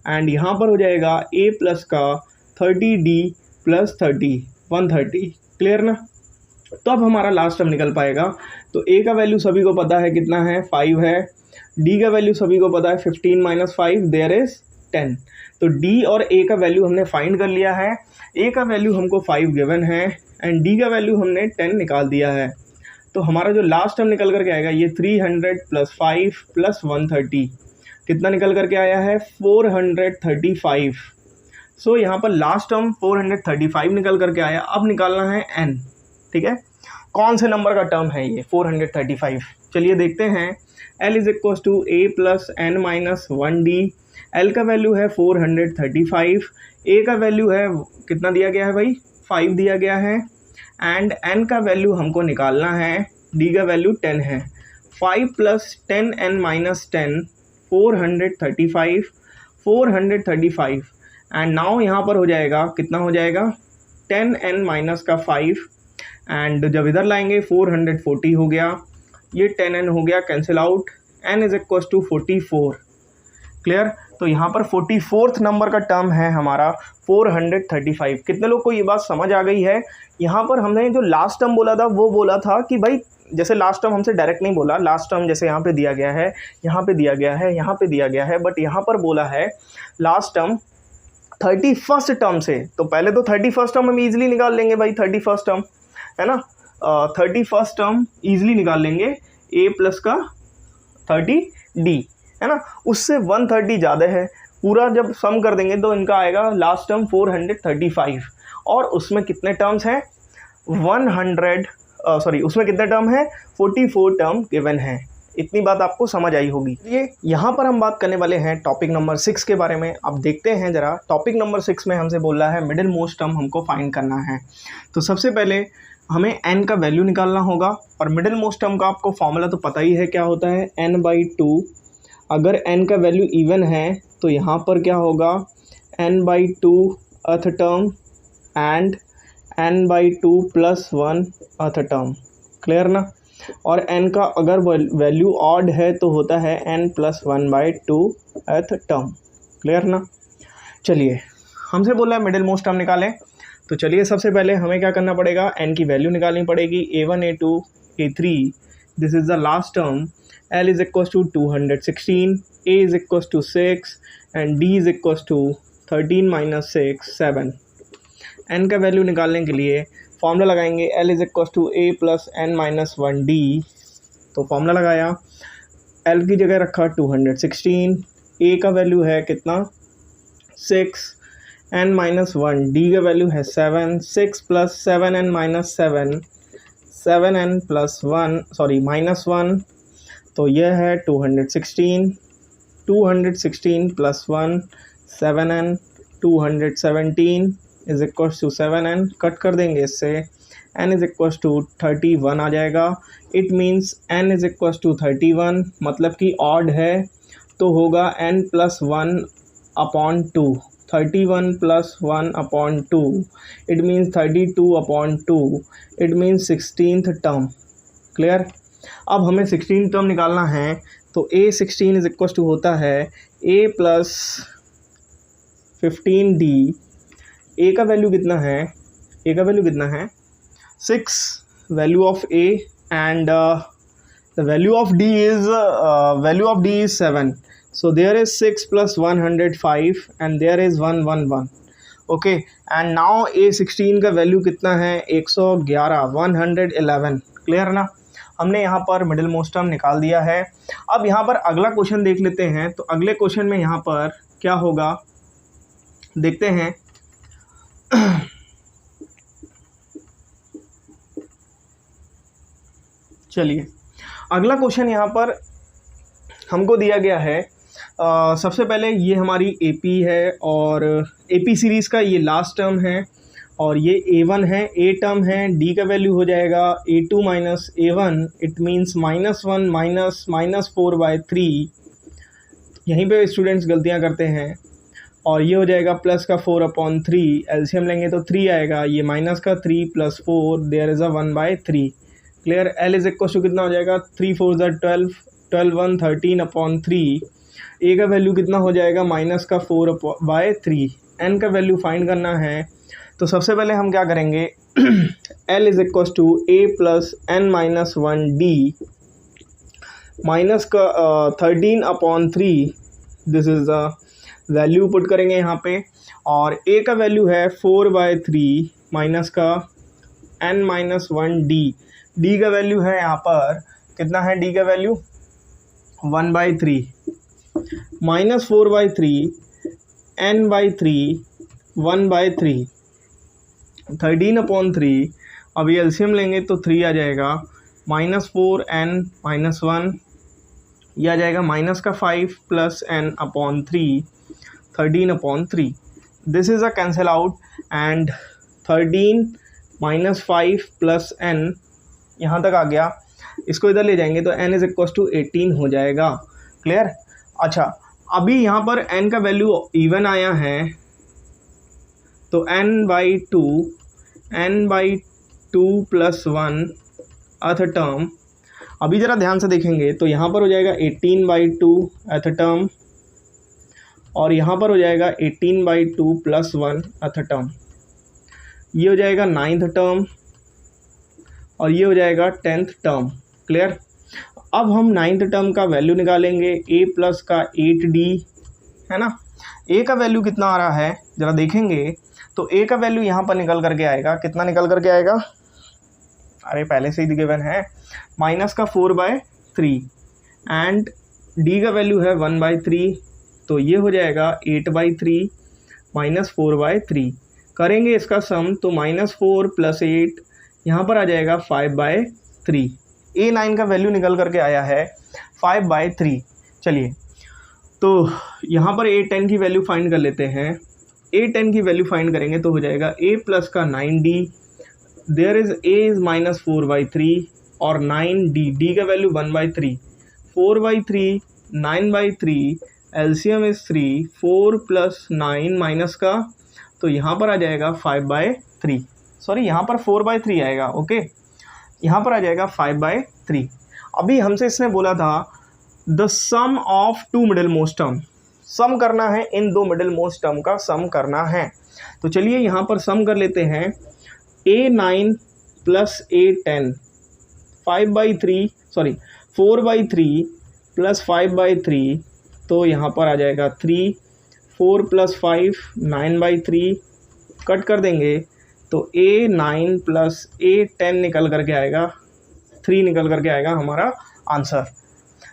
एंड यहाँ पर हो जाएगा a प्लस का 30D प्लस 30 130। क्लियर ना? तो अब हमारा लास्ट टर्म निकल पाएगा। तो a का वैल्यू सभी को पता है कितना है, 5 है, d का वैल्यू सभी को पता है 15 माइनस 5 देयर इज 10। तो d और a का वैल्यू हमने फाइंड कर लिया है, a का वैल्यू हमको 5 गिवन है एंड d का वैल्यू हमने 10 निकाल दिया है। तो हमारा जो लास्ट टर्म निकल करके आएगा ये 300 प्लस 5 प्लस 130 कितना निकल करके आया है, 435। सो यहाँ पर लास्ट टर्म 435 निकल करके आया। अब निकालना है n, ठीक है, कौन से नंबर का टर्म है ये 435। चलिए देखते हैं। L is equal to A plus n minus 1D, L का वैल्यू है 435, A का वैल्यू है कितना दिया गया है भाई, 5 दिया गया है एंड n का वैल्यू हमको निकालना है, D का वैल्यू 10 है। 5 plus 10n minus 10 435 and now यहाँ पर हो जाएगा कितना हो जाएगा 10n माइनस का 5 एंड जब इधर लाएंगे 440 हो गया, ये 10n हो गया cancel out, n is equal to 44। Clear? तो यहाँ पर 44th नंबर का टर्म है हमारा 435। कितने लोग को ये बात समझ आ गई है? यहाँ पर हमने जो लास्ट टर्म बोला था वो बोला था कि भाई जैसे लास्ट टर्म हमसे डायरेक्ट नहीं बोला, लास्ट टर्म जैसे यहाँ पे दिया गया है, यहाँ पे दिया गया है, यहाँ पे दिया गया है, बट यहाँ पर बोला है लास्ट टर्म 31st टर्म से। तो पहले तो 31st टर्म हम ईजिली निकाल लेंगे भाई, 31st टर्म है ना, 31st टर्म ईजिली निकाल लेंगे, a प्लस का 30D है ना, उससे 130 ज़्यादा है, पूरा जब सम कर देंगे तो इनका आएगा लास्ट टर्म 435 और उसमें कितने टर्म्स हैं, उसमें कितने टर्म है, 44 टर्म गिवन है। इतनी बात आपको समझ आई होगी। ये यहाँ पर हम बात करने वाले हैं टॉपिक नंबर 6 के बारे में। अब देखते हैं ज़रा, टॉपिक नंबर 6 में हमसे बोल रहा है मिडिल मोस्ट टर्म हमको फाइंड करना है। तो सबसे पहले हमें n का वैल्यू निकालना होगा और मिडिल मोस्ट टर्म का आपको फॉर्मूला तो पता ही है क्या होता है, n/2। अगर n का वैल्यू इवन है तो यहाँ पर क्या होगा, n/2th term and n/2 plus 1 अथ टर्म, क्लियर ना। और n का अगर वैल्यू ऑड है तो होता है n प्लस 1/2 अथ टर्म, क्लियर ना। चलिए, हमसे बोला है मिडिल मोस्ट टर्म निकालें, तो चलिए सबसे पहले हमें क्या करना पड़ेगा, n की वैल्यू निकालनी पड़ेगी। a1 a2 a3, this is the last term. l is equal to 216, a is equal to 6 and d is equal to 13 minus 6 7। n का वैल्यू निकालने के लिए फॉर्मूला लगाएंगे, l is equal to a plus n minus 1d। तो formula लगाया, l की जगह रखा 216, a का वैल्यू है कितना 6, n माइनस 1 d का वैल्यू है 7, 6 plus 7n minus 7, 7n plus 1 sorry minus 1, तो यह है 216, 216 plus 1 7n, 217 is equal to 7n, कट कर देंगे इससे, n इज इक्वल टू 31 आ जाएगा। It means n is equal to 31, मतलब कि ऑड है तो होगा n plus 1 upon 2, 31 plus 1 upon 2, it means 32 upon 2, it means 16th term, clear. अब हमें 16th टर्म निकालना है, तो a16 इज इक्वल टू होता है a प्लस 15d। a का वैल्यू कितना है, a का वैल्यू कितना है 6, value of a and the value of d is 7, so there is 6 plus 105 and there is 111, okay, and now a16 का value कितना है 111, 111, क्लियर ना। हमने यहाँ पर मिडिल मोस्ट टर्म निकाल दिया है। अब यहाँ पर अगला क्वेश्चन देख लेते हैं, तो अगले क्वेश्चन में यहाँ पर क्या होगा देखते हैं। चलिए, अगला क्वेश्चन यहाँ पर हमको दिया गया है। सबसे पहले ये हमारी एपी है और एपी सीरीज़ का ये लास्ट टर्म है और ये a1 है, a टर्म है, d का वैल्यू हो जाएगा a2 minus a1, it means -1 minus 4/3। यहीं पे स्टूडेंट्स गलतियाँ करते हैं। और ये हो जाएगा प्लस का 4/3, एलसीएम लेंगे तो 3 आएगा, ये माइनस का 3 plus 4, there is a 1/3, clear. l is equal to कितना हो जाएगा 3 4 12, 12 1 13/3। a का वैल्यू कितना हो जाएगा माइनस का 4/3। n का वैल्यू फाइंड करना है, तो सबसे पहले हम क्या करेंगे, l is equal to a plus n minus 1d minus का 13/3, this is the value put करेंगे यहाँ पे। और a का वैल्यू है 4/3 माइनस का n माइनस 1d, d का वैल्यू है यहाँ पर कितना है, d का वैल्यू 1/3 माइनस 4/3 n/3 1/3 13/3। अभी एलसीएम लेंगे तो 3 आ जाएगा, -4n माइनस 1, यह आ जाएगा माइनस का 5 plus n/3 13/3। This is a cancel out and 13 minus 5 plus n यहाँ तक आ गया, इसको इधर ले जाएंगे तो n इज इक्वल टू 18 हो जाएगा, क्लियर। अच्छा, अभी यहाँ पर n का वैल्यू इवन आया है, तो n/2 प्लस 1 अर्थ टर्म। अभी ज़रा ध्यान से देखेंगे तो यहाँ पर हो जाएगा 18/2 अर्थ टर्म और यहाँ पर हो जाएगा 18/2 प्लस 1 अर्थ टर्म। ये हो जाएगा 9th टर्म और ये हो जाएगा 10th टर्म, क्लियर। अब हम 9th टर्म का वैल्यू निकालेंगे, a प्लस का 8d है ना। a का वैल्यू कितना आ रहा है ज़रा देखेंगे, तो a का वैल्यू यहाँ पर निकल करके आएगा, कितना निकल करके आएगा, अरे पहले से ही गिवन है, माइनस का 4/3 एंड d का वैल्यू है 1/3, तो ये हो जाएगा 8/3 माइनस 4/3। करेंगे इसका सम तो -4 + 8 यहाँ पर आ जाएगा 5/3। a9 का वैल्यू निकल करके आया है 5/3। चलिए, तो यहाँ पर a10 की वैल्यू फाइंड कर लेते हैं। a10 की वैल्यू फाइंड करेंगे तो हो जाएगा a प्लस का 9d, there is a is -4/3 और 9d, d का वैल्यू 1/3, 4/3 9/3, एलसीएम इज़ 3, 4 + 9 माइनस का, तो यहाँ पर आ जाएगा 5/3। सॉरी यहाँ पर 4/3 आएगा, ओके, यहाँ पर आ जाएगा 5/3। अभी हमसे इसने बोला था the sum of two middle most term, sum करना है, इन दो मिडिल मोस्ट टर्म का सम करना है। तो चलिए यहाँ पर सम कर लेते हैं, A9 प्लस A10 4/3 प्लस 5/3, तो यहाँ पर आ जाएगा 3, 4 प्लस 5 9/3, कट कर देंगे तो A9 प्लस A10 निकल करके आएगा, 3 निकल करके आएगा हमारा आंसर।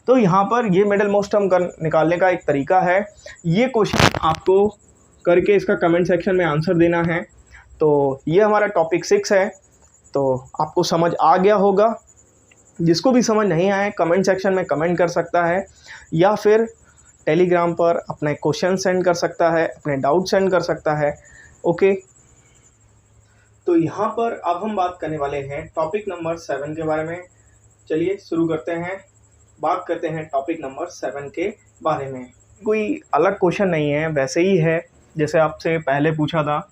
तो यहाँ पर ये मिडिल मोस्ट टर्म निकालने का एक तरीका है। ये क्वेश्चन आपको करके इसका कमेंट सेक्शन में आंसर देना है। तो ये हमारा टॉपिक 6 है, तो आपको समझ आ गया होगा। जिसको भी समझ नहीं आए कमेंट सेक्शन में कमेंट कर सकता है, या फिर टेलीग्राम पर अपने क्वेश्चन सेंड कर सकता है, अपने डाउट सेंड कर सकता है, ओके। तो यहाँ पर अब हम बात करने वाले हैं टॉपिक नंबर 7 के बारे में। चलिए शुरू करते हैं, बात करते हैं टॉपिक नंबर 7 के बारे में। कोई अलग क्वेश्चन नहीं है, वैसे ही है जैसे आपसे पहले पूछा था,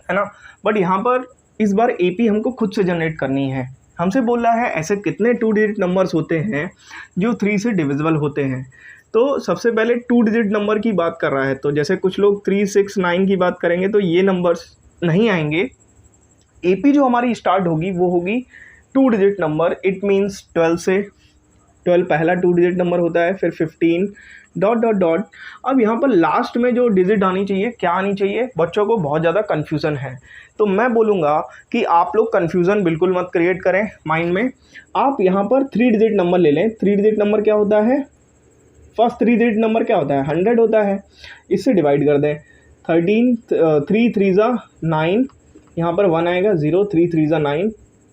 है ना। बट यहाँ पर इस बार एपी हमको खुद से जनरेट करनी है। हमसे बोल रहा है ऐसे कितने 2 डिजिट नंबर्स होते हैं जो 3 से डिविजिबल होते हैं। तो सबसे पहले 2 डिजिट नंबर की बात कर रहा है, तो जैसे कुछ लोग 3, 6, 9 की बात करेंगे तो ये नंबर्स नहीं आएंगे। एपी जो हमारी स्टार्ट होगी वो होगी 2 डिजिट नंबर, इट मीन्स 12 से। 12 पहला 2 डिजिट नंबर होता है, फिर 15 ... अब यहाँ पर लास्ट में जो डिजिट आनी चाहिए, क्या आनी चाहिए, बच्चों को बहुत ज़्यादा कन्फ्यूज़न है। तो मैं बोलूँगा कि आप लोग कन्फ्यूज़न बिल्कुल मत क्रिएट करें माइंड में। आप यहाँ पर 3 डिजिट नंबर ले लें। 3 डिजिट नंबर क्या होता है, फर्स्ट 3 डिजिट नंबर क्या होता है, 100 होता है। इससे डिवाइड कर दें, 13, 3 3 9, यहाँ पर 1 आएगा, 0 3 3 9,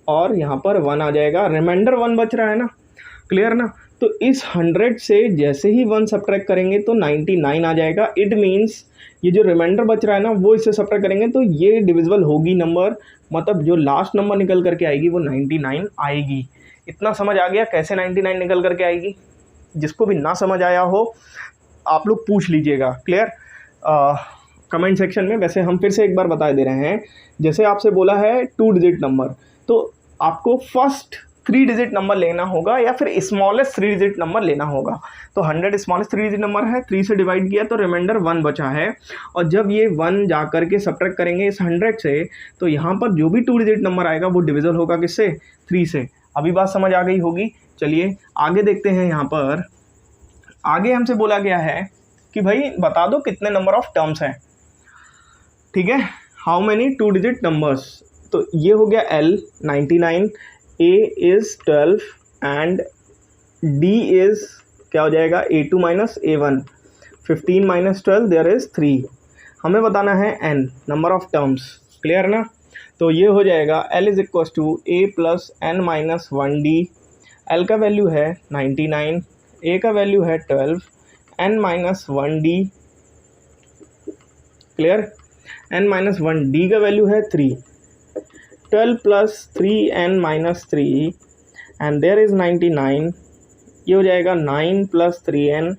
और यहाँ पर 1 आ जाएगा, रिमाइंडर 1 बच रहा है ना, क्लियर ना। तो इस 100 से जैसे ही 1 सब्ट्रैक्ट करेंगे तो 99 आ जाएगा। इट मीन्स ये जो रिमाइंडर बच रहा है ना, वो इससे सब्ट्रैक्ट करेंगे तो ये डिविजिबल होगी नंबर, मतलब जो लास्ट नंबर निकल करके आएगी वो 99 आएगी। इतना समझ आ गया कैसे 99 निकल करके आएगी? जिसको भी ना समझ आया हो आप लोग पूछ लीजिएगा, क्लियर, कमेंट सेक्शन में। वैसे हम फिर से एक बार बता दे रहे हैं, जैसे आपसे बोला है 2 डिजिट नंबर, तो आपको फर्स्ट 3 डिजिट नंबर लेना होगा या फिर स्मॉलेस्ट 3 डिजिट नंबर लेना होगा। तो 100 स्मॉलेस्ट 3 डिजिट नंबर है, 3 से डिवाइड किया तो रिमाइंडर 1 बचा है, और जब ये 1 जा करके सब्ट्रैक्ट करेंगे इस 100 से, तो यहाँ पर जो भी 2 डिजिट नंबर आएगा वो डिविजल होगा किससे, 3 से। अभी बात समझ आ गई होगी। चलिए आगे देखते हैं। यहाँ पर आगे हमसे बोला गया है कि भाई बता दो कितने नंबर ऑफ टर्म्स हैं, ठीक है, हाउ मैनी 2 डिजिट नंबर्स। तो ये हो गया L 99, A is 12 and D is क्या हो जाएगा, A2 minus A1, 15 minus 12 there is 3। हमें बताना है N number of terms, clear ना। तो ये हो जाएगा L is equal to A plus N minus 1D। L का वैल्यू है 99, A का वैल्यू है 12, N minus 1D, clear, N minus 1D का वैल्यू है 3। 12 plus 3N minus 3 and there is 99। ये हो जाएगा 9 प्लस 3N,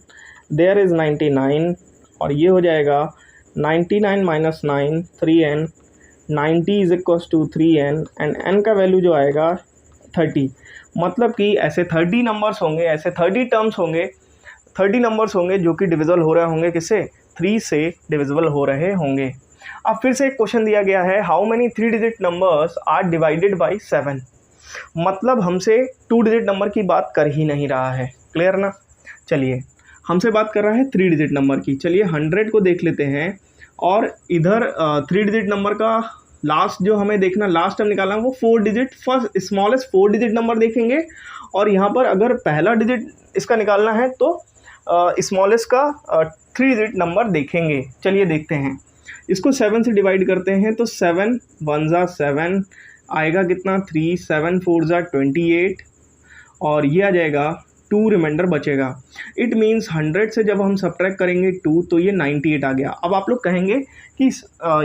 देयर इज़ 99, और ये हो जाएगा 99 minus 9 3N, 90 is equal to 3N and N का वैल्यू जो आएगा 30। मतलब कि ऐसे 30 नंबर्स होंगे, ऐसे 30 टर्म्स होंगे, 30 नंबर्स होंगे जो कि डिविजिबल हो रहे होंगे किससे, 3 से डिविजिबल हो रहे होंगे। अब फिर से एक क्वेश्चन दिया गया है, how many 3 digit numbers are divided by 7। मतलब हमसे 2 डिजिट नंबर की बात कर ही नहीं रहा है, क्लियर ना। चलिए हमसे बात कर रहा है 3 डिजिट नंबर की। चलिए 100 को देख लेते हैं, और इधर 3 डिजिट नंबर का लास्ट जो हमें देखना, लास्ट टाइम निकालना है वो 4 digit, first smallest 4 digit number देखेंगे, और यहाँ पर अगर पहला डिजिट इसका निकालना है तो स्मॉलेस्ट का 3 डिजिट नंबर देखेंगे। चलिए देखते हैं, इसको 7 से डिवाइड करते हैं तो 7 1 ज़ा 7 आएगा कितना, 3 7 4 ज़ा 28, और ये आ जाएगा 2 रिमाइंडर बचेगा। इट मीन्स 100 से जब हम सब्ट्रैक्ट करेंगे 2 तो ये 98 आ गया। अब आप लोग कहेंगे कि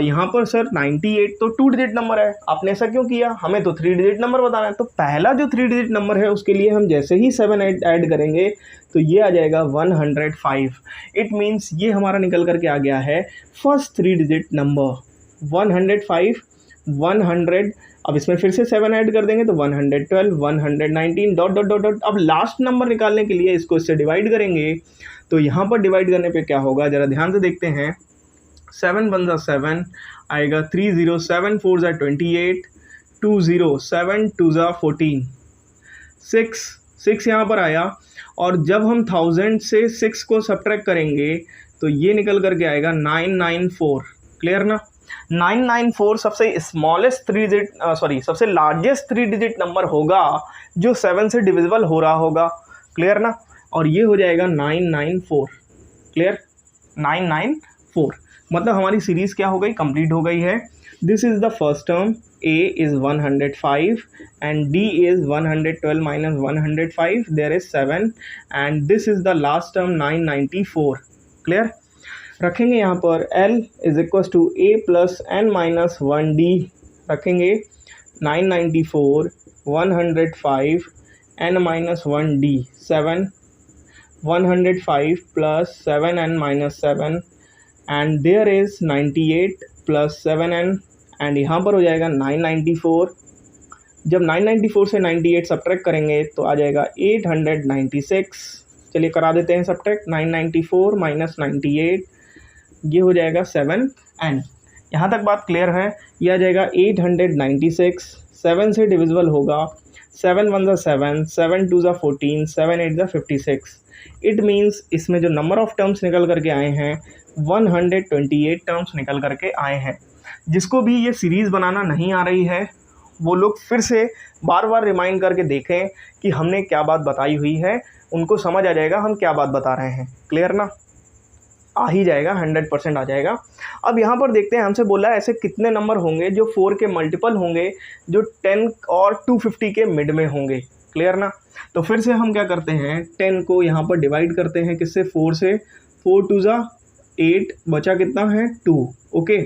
यहाँ पर सर 98 तो 2 डिजिट नंबर है, आपने ऐसा क्यों किया, हमें तो 3 डिजिट नंबर बताना है। तो पहला जो 3 डिजिट नंबर है उसके लिए हम जैसे ही 7 ऐड करेंगे तो ये आ जाएगा 105। इट मीन्स ये हमारा निकल करके आ गया है फर्स्ट 3 डिजिट नंबर 105। 100, अब इसमें फिर से 7 ऐड कर देंगे तो 112, 119 डॉट डॉट डॉट डॉट। अब लास्ट नंबर निकालने के लिए इसको इससे डिवाइड करेंगे, तो यहाँ पर डिवाइड करने पे क्या होगा ज़रा ध्यान से देखते हैं। 7 1 जा 7 आएगा, 3 0 7 4 जा 28, 2 0 7 2 जा 14, 6 यहाँ पर आया। और जब हम 1000 से 6 को सब्ट्रैक्ट करेंगे तो ये निकल करके आएगा 994। क्लियर ना? 994 सबसे स्मॉलेस्ट सबसे लार्जेस्ट 3 डिजिट नंबर होगा जो 7 से डिविजिबल हो रहा होगा। क्लियर ना? और ये हो जाएगा 994। क्लियर? 994 मतलब हमारी सीरीज क्या हो गई, कंप्लीट हो गई है। This is the first term, a is 105 and d is 112 minus 105, there is 7 and this is the last term 994। Clear? रखेंगे यहाँ पर L is equals to a plus n minus 1d, रखेंगे 994 105 n minus 1d 7, 105 plus 7n minus 7 and there is 98 plus 7n and यहाँ पर हो जाएगा 994। जब 994 से 98 सब्ट्रैक्ट करेंगे तो आ जाएगा 896। चलिए करा देते हैं सब्ट्रैक्ट, 994 माइनस 98, ये हो जाएगा 7n। यहाँ तक बात क्लियर है? ये आ जाएगा 896, 7 से डिविजिबल होगा, 7 1 जा 7, 7 2 जा 14, 7 8 जा 56। इट मीन्स इसमें जो नंबर ऑफ टर्म्स निकल करके आए हैं 128 टर्म्स निकल करके आए हैं। जिसको भी ये सीरीज़ बनाना नहीं आ रही है वो लोग फिर से बार बार रिमाइंड करके देखें कि हमने क्या बात बताई हुई है, उनको समझ आ जाएगा हम क्या बात बता रहे हैं। क्लियर ना? आ ही जाएगा, 100% आ जाएगा। अब यहाँ पर देखते हैं, हमसे बोला है ऐसे कितने नंबर होंगे जो 4 के मल्टीपल होंगे, जो 10 और 250 के मिड में होंगे। क्लियर ना? तो फिर से हम क्या करते हैं, 10 को यहाँ पर डिवाइड करते हैं किससे, 4 से। 4 2 जा 8, बचा कितना है 2। ओके,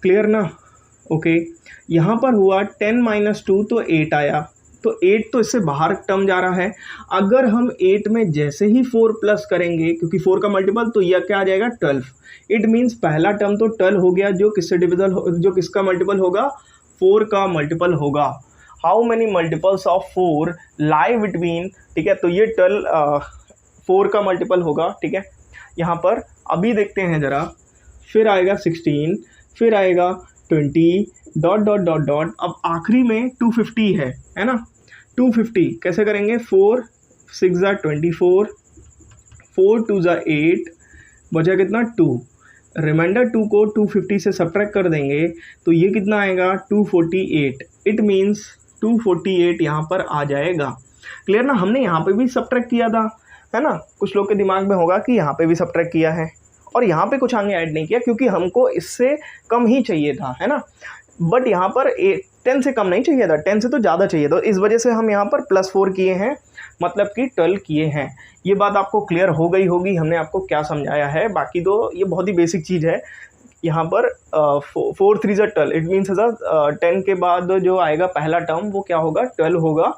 क्लियर ना? ओके, यहाँ पर हुआ 10 माइनस 2 तो 8 आया, तो 8 तो इससे बाहर टर्म जा रहा है। अगर हम 8 में जैसे ही 4 प्लस करेंगे, क्योंकि 4 का मल्टीपल, तो यह क्या आ जाएगा 12। इट मीन्स पहला टर्म तो 12 हो गया, जो किससे डिविजल, जो किसका मल्टीपल होगा, 4 का मल्टीपल होगा। How many multiples of 4 lie between, ठीक है, तो ये 12 4 का मल्टीपल होगा। ठीक है, यहाँ पर अभी देखते हैं ज़रा, फिर आएगा 16, फिर आएगा 20 डॉट डॉट डॉट डॉट, अब आखिरी में 250 है ना। 250 कैसे करेंगे, 4 6 जा 24, 4 2 जा 8, बचा कितना 2। रिमाइंडर 2 को 250 से सब्ट्रैक्ट कर देंगे तो ये कितना आएगा 248। इट मीन्स 248 यहाँ पर आ जाएगा। क्लियर ना? हमने यहाँ पे भी सब्ट्रैक्ट किया था, है ना। कुछ लोग के दिमाग में होगा कि यहाँ पे भी सब्ट्रैक्ट किया है और यहाँ पे कुछ आगे ऐड नहीं किया, क्योंकि हमको इससे कम ही चाहिए था, है ना। बट यहाँ पर 10 से कम नहीं चाहिए था, 10 से तो ज़्यादा चाहिए था, इस वजह से हम यहाँ पर +4 किए हैं, मतलब कि 12 किए हैं। ये बात आपको क्लियर हो गई होगी, हमने आपको क्या समझाया है। बाकी तो ये बहुत ही बेसिक चीज़ है। यहाँ पर 4 3 जा 12, इट मीन्स 10 के बाद जो आएगा पहला टर्म वो क्या होगा, 12 होगा,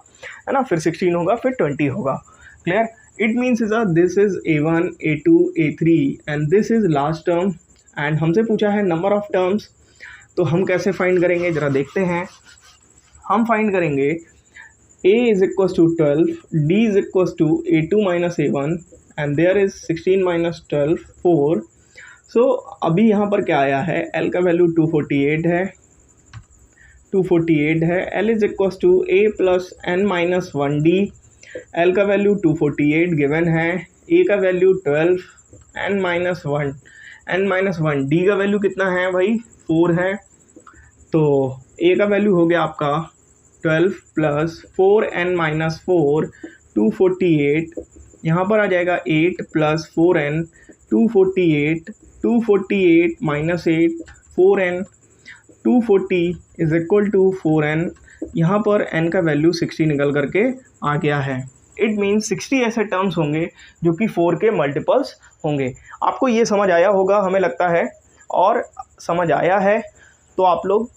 है ना। फिर 16 होगा, फिर 20 होगा। Clear? It means this is A1 A2 A3 and this is last term. And हमसे पूछा है नंबर ऑफ टर्म्स, तो हम कैसे फाइंड करेंगे ज़रा देखते हैं। हम फाइंड करेंगे A is equal to 12, D is equal to A2 minus A1 and there is 16 minus 12 4। So अभी यहाँ पर क्या आया है, L का वैल्यू 248 है, 248 है। L is equal to A plus n minus 1D। L का वैल्यू 248 गिवन है, A का वैल्यू 12, n माइनस 1, D का वैल्यू कितना है भाई, 4 है। तो A का वैल्यू हो गया आपका 12 प्लस 4n माइनस 4, 248। यहाँ पर आ जाएगा 8 plus 4n, 248 minus 8 4n, 240 is equal to 4n। यहाँ पर n का वैल्यू 60 निकल करके आ गया है। इट मीन्स 60 ऐसे टर्म्स होंगे जो कि 4 के मल्टीपल्स होंगे। आपको ये समझ आया होगा हमें लगता है, और समझ आया है तो आप लोग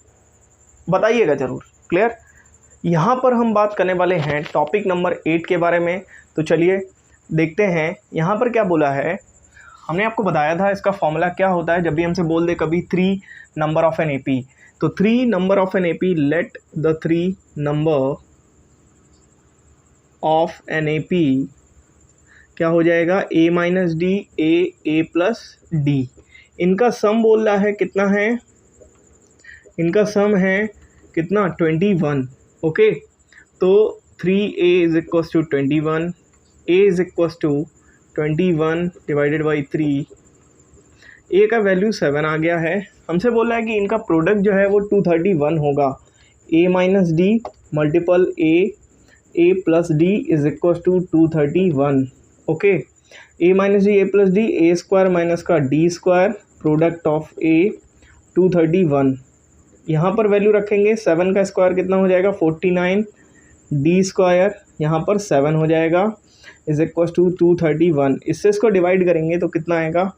बताइएगा ज़रूर। क्लियर? यहाँ पर हम बात करने वाले हैं टॉपिक नंबर 8 के बारे में। तो चलिए देखते हैं यहाँ पर क्या बोला है। हमने आपको बताया था इसका फॉर्मूला क्या होता है जब भी हमसे बोल दे कभी 3 नंबर ऑफ एन एपी। तो 3 number of an AP, let the 3 number of an AP क्या हो जाएगा, A minus D, A plus D. इनका सम बोल रहा है कितना है, इनका सम है कितना 21। ओके, तो 3A is equal to 21, A is equal to 21 divided by 3, A का वैल्यू 7 आ गया है। हमसे बोल रहा है कि इनका प्रोडक्ट जो है वो 231 होगा। A minus D multiple A plus D is equal to 231। Okay, A minus D, A plus D, A square minus का D square, product of A 231। यहाँ पर वैल्यू रखेंगे, 7 का स्क्वायर कितना हो जाएगा 49, D स्क्वायर यहाँ पर 7 हो जाएगा इज इक्व टू 231। इससे इसको डिवाइड करेंगे तो कितना आएगा,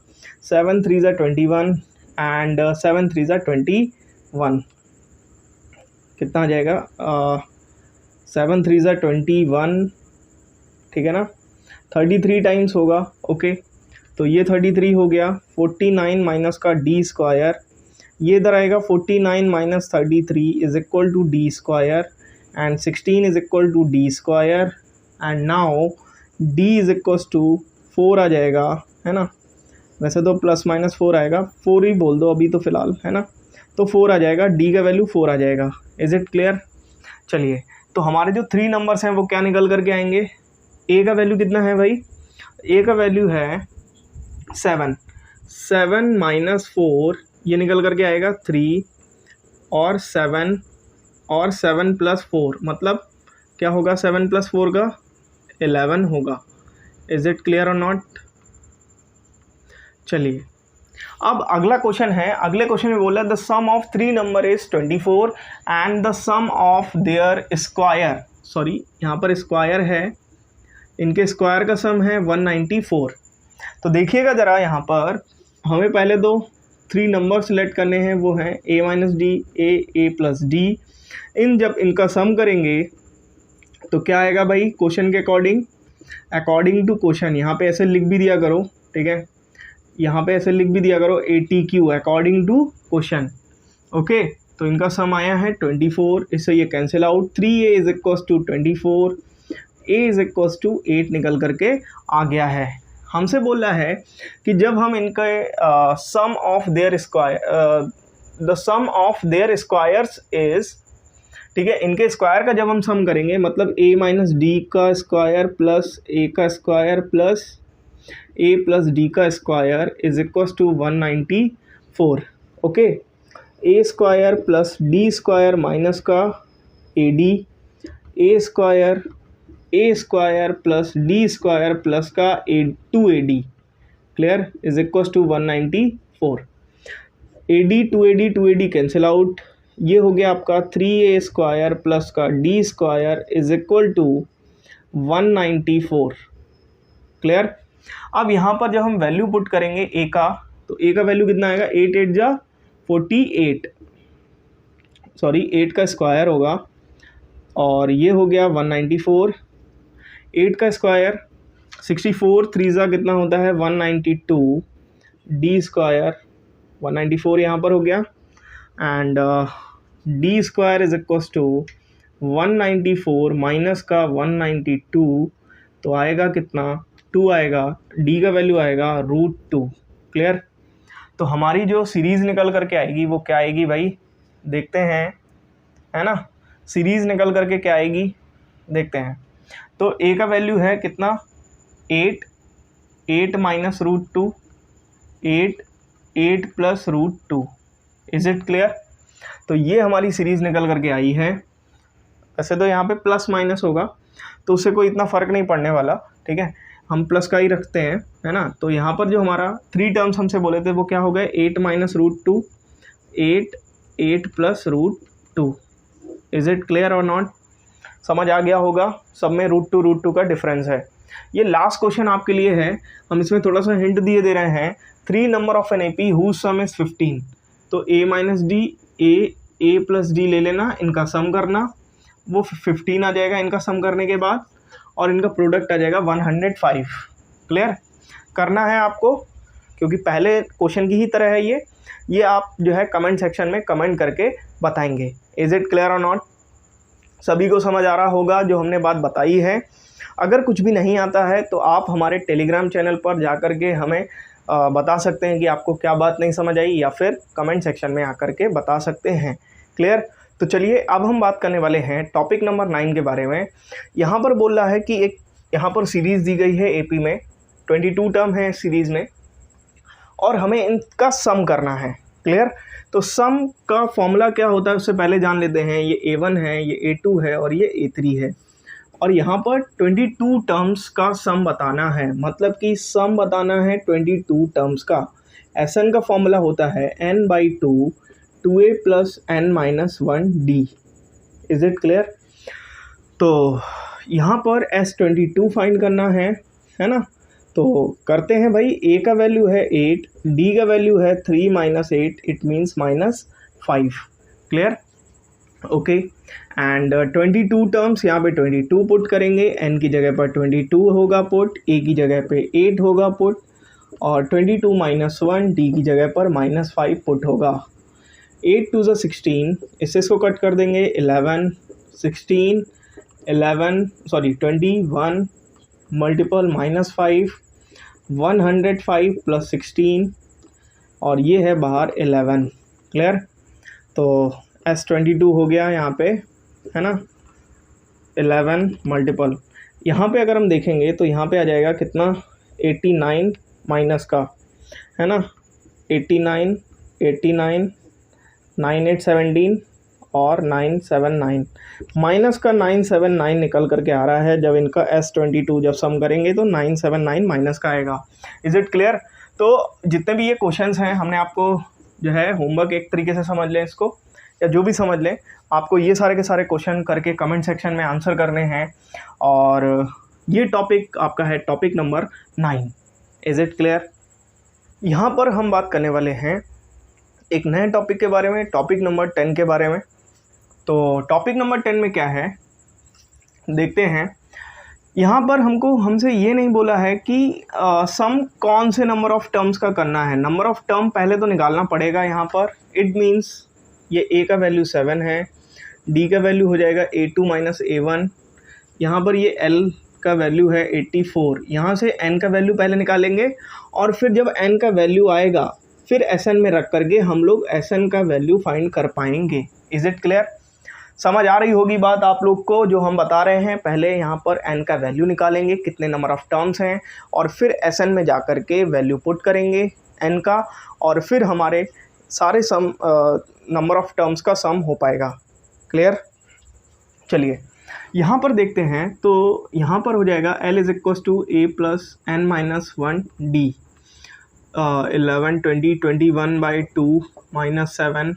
7 3 ज़ा 21 एंड 7 3 ज़ा 21, कितना आ जाएगा 7 3 ज़ा 21, ठीक है ना, 33 टाइम्स होगा। ओके, तो ये 33 हो गया, 49 माइनस का D स्क्वायर, ये इधर आएगा 49 minus 33 is equal to D square and 16 is equal to D square and now D is equal to 4 आ जाएगा, है ना, वैसे तो प्लस माइनस 4 आएगा, 4 ही बोल दो अभी तो फ़िलहाल, है ना, तो 4 आ जाएगा, D का वैल्यू 4 आ जाएगा। Is it clear? चलिए, तो हमारे जो 3 नंबर्स हैं वो क्या निकल करके आएंगे, A का वैल्यू कितना है भाई, A का वैल्यू है 7, 7 माइनस 4 ये निकल करके आएगा 3 और 7 प्लस 4 मतलब क्या होगा, 7 प्लस 4 का 11 होगा। इज़ इट क्लियर और नॉट? चलिए, अब अगला क्वेश्चन है, अगले क्वेश्चन में बोला the sum of 3 number is 24 and the sum of their square, sorry यहाँ पर स्क्वायर है, इनके स्क्वायर का सम है 194। तो देखिएगा ज़रा, यहाँ पर हमें पहले दो 3 नंबर सेलेक्ट करने हैं, वो हैं A minus D, A plus D. इन जब इनका सम करेंगे तो क्या आएगा भाई, क्वेश्चन के अकॉर्डिंग टू क्वेश्चन, यहाँ पे ऐसे लिख भी दिया करो, ठीक है, यहाँ पे ऐसे लिख भी दिया करो ATQ according to question. Okay, तो इनका सम आया है 24, इससे ये cancel out, 3A is equal to 24, A is equal to 8 निकल करके आ गया है। हमसे बोल रहा है कि जब हम इनका sum of their square, the sum of their squares is, ठीक है, इनके स्क्वायर का जब हम सम करेंगे मतलब A माइनस डी का स्क्वायर प्लस A का square plus A plus D का square is equal to 194। Okay, A square plus D square minus का AD, A square plus D square plus का 2AD, clear, is equal to 194। AD 2AD cancel out, ये हो गया आपका 3A square plus का D square is equal to 194, clear. अब यहाँ पर जब हम वैल्यू पुट करेंगे A का, तो A का वैल्यू कितना आएगा, 8 8 जा 48, सॉरी 8 का स्क्वायर होगा और ये हो गया 194, 8 का स्क्वायर 64, 3 जा कितना होता है 192, D स्क्वायर 194 यहाँ पर हो गया and D square is equal to 194 minus का 192, तो आएगा कितना 2 आएगा, D का वैल्यू आएगा √2, क्लियर। तो हमारी जो सीरीज़ निकल करके आएगी वो क्या आएगी भाई, देखते हैं, है ना, सीरीज़ निकल करके क्या आएगी देखते हैं। तो A का वैल्यू है कितना 8 minus √2, 8 plus √2, is it clear. तो ये हमारी सीरीज़ निकल करके आई है। वैसे तो यहाँ पे प्लस माइनस होगा तो उससे कोई इतना फ़र्क नहीं पड़ने वाला, ठीक है, हम प्लस का ही रखते हैं, है ना। तो यहाँ पर जो हमारा 3 टर्म्स हमसे बोले थे वो क्या हो गए, 8 minus √2, 8 plus √2, is it clear और नॉट? समझ आ गया होगा, सब में √2 का डिफरेंस है। ये लास्ट क्वेश्चन आपके लिए है, हम इसमें थोड़ा सा हिंट दिए दे रहे हैं। 3 number of an AP whose sum is 15, तो A minus D, A plus D ले लेना, इनका सम करना, वो 15 आ जाएगा इनका सम करने के बाद, और इनका प्रोडक्ट आ जाएगा 105, क्लियर। करना है आपको क्योंकि पहले क्वेश्चन की ही तरह है ये। ये आप जो है कमेंट सेक्शन में कमेंट करके बताएंगे। इज़ इट क्लियर और नॉट? सभी को समझ आ रहा होगा जो हमने बात बताई है। अगर कुछ भी नहीं आता है तो आप हमारे टेलीग्राम चैनल पर जा कर के हमें बता सकते हैं कि आपको क्या बात नहीं समझ आई, या फिर कमेंट सेक्शन में आकर के बता सकते हैं। क्लियर? तो चलिए अब हम बात करने वाले हैं टॉपिक नंबर 9 के बारे में। यहाँ पर बोल रहा है कि एक यहाँ पर सीरीज़ दी गई है एपी में, 22 टर्म है सीरीज़ में, और हमें इनका सम करना है। क्लियर? तो सम का फॉर्मूला क्या होता है उससे पहले जान लेते हैं। ये A1 है, ये A2 है और ये A3 है, और यहाँ पर 22 टर्म्स का सम बताना है, मतलब कि सम बताना है 22 टर्म्स का। Sn का फॉर्मूला होता है n/2 2a + n-1d। Is it clear? तो यहाँ पर S22 फाइंड करना है ना। तो करते हैं भाई। a का वैल्यू है 8, d का वैल्यू है 3 - 8, it means -5। Clear? Okay. And 22 terms, यहाँ पे 22 पुट करेंगे, n की जगह पर 22 होगा पुट, a की जगह पे 8 होगा पुट, और 22 - 1 d की जगह पर -5 पुट होगा। 8 2 ज़ा 16, इसको कट कर देंगे 11, 16, 11 सॉरी 21 मल्टीपल -5, 105 + 16, और ये है बाहर 11। क्लियर? तो S22 हो गया यहाँ पे, है ना, 11 मल्टीपल। यहाँ पे अगर हम देखेंगे तो यहाँ पे आ जाएगा कितना, 89 माइनस का, है ना, 89, 89, 9 8 17 और 979, माइनस का 979 निकल करके आ रहा है। जब इनका S22 जब सम करेंगे तो 979 माइनस का आएगा। Is it clear? तो जितने भी ये क्वेश्चंस हैं हमने आपको जो है होमवर्क एक तरीके से समझ लें इसको, या जो भी समझ लें, आपको ये सारे के सारे क्वेश्चन करके कमेंट सेक्शन में आंसर करने हैं। और ये टॉपिक आपका है topic number 9। Is it clear? यहाँ पर हम बात करने वाले हैं एक नए टॉपिक के बारे में, टॉपिक नंबर 10 के बारे में। तो टॉपिक नंबर 10 में क्या है देखते हैं। यहाँ पर हमसे ये नहीं बोला है कि सम कौन से नंबर ऑफ़ टर्म्स का करना है। नंबर ऑफ़ टर्म पहले तो निकालना पड़ेगा यहाँ पर। इट मीन्स ये a का वैल्यू 7 है, d का वैल्यू हो जाएगा A2 - A1, यहाँ पर ये l का वैल्यू है 84। यहाँ से n का वैल्यू पहले निकालेंगे, और फिर जब n का वैल्यू आएगा फिर Sn में रख करके हम लोग Sn का वैल्यू फाइंड कर पाएंगे। Is it clear? समझ आ रही होगी बात आप लोग को जो हम बता रहे हैं। पहले यहाँ पर n का वैल्यू निकालेंगे, कितने नंबर ऑफ़ टर्म्स हैं, और फिर Sn में जा कर के वैल्यू पुट करेंगे n का, और फिर हमारे सारे सम नंबर ऑफ़ टर्म्स का सम हो पाएगा। क्लियर? चलिए यहाँ पर देखते हैं। तो यहाँ पर हो जाएगा L = a + n-1d, 11 20 21/2 -7,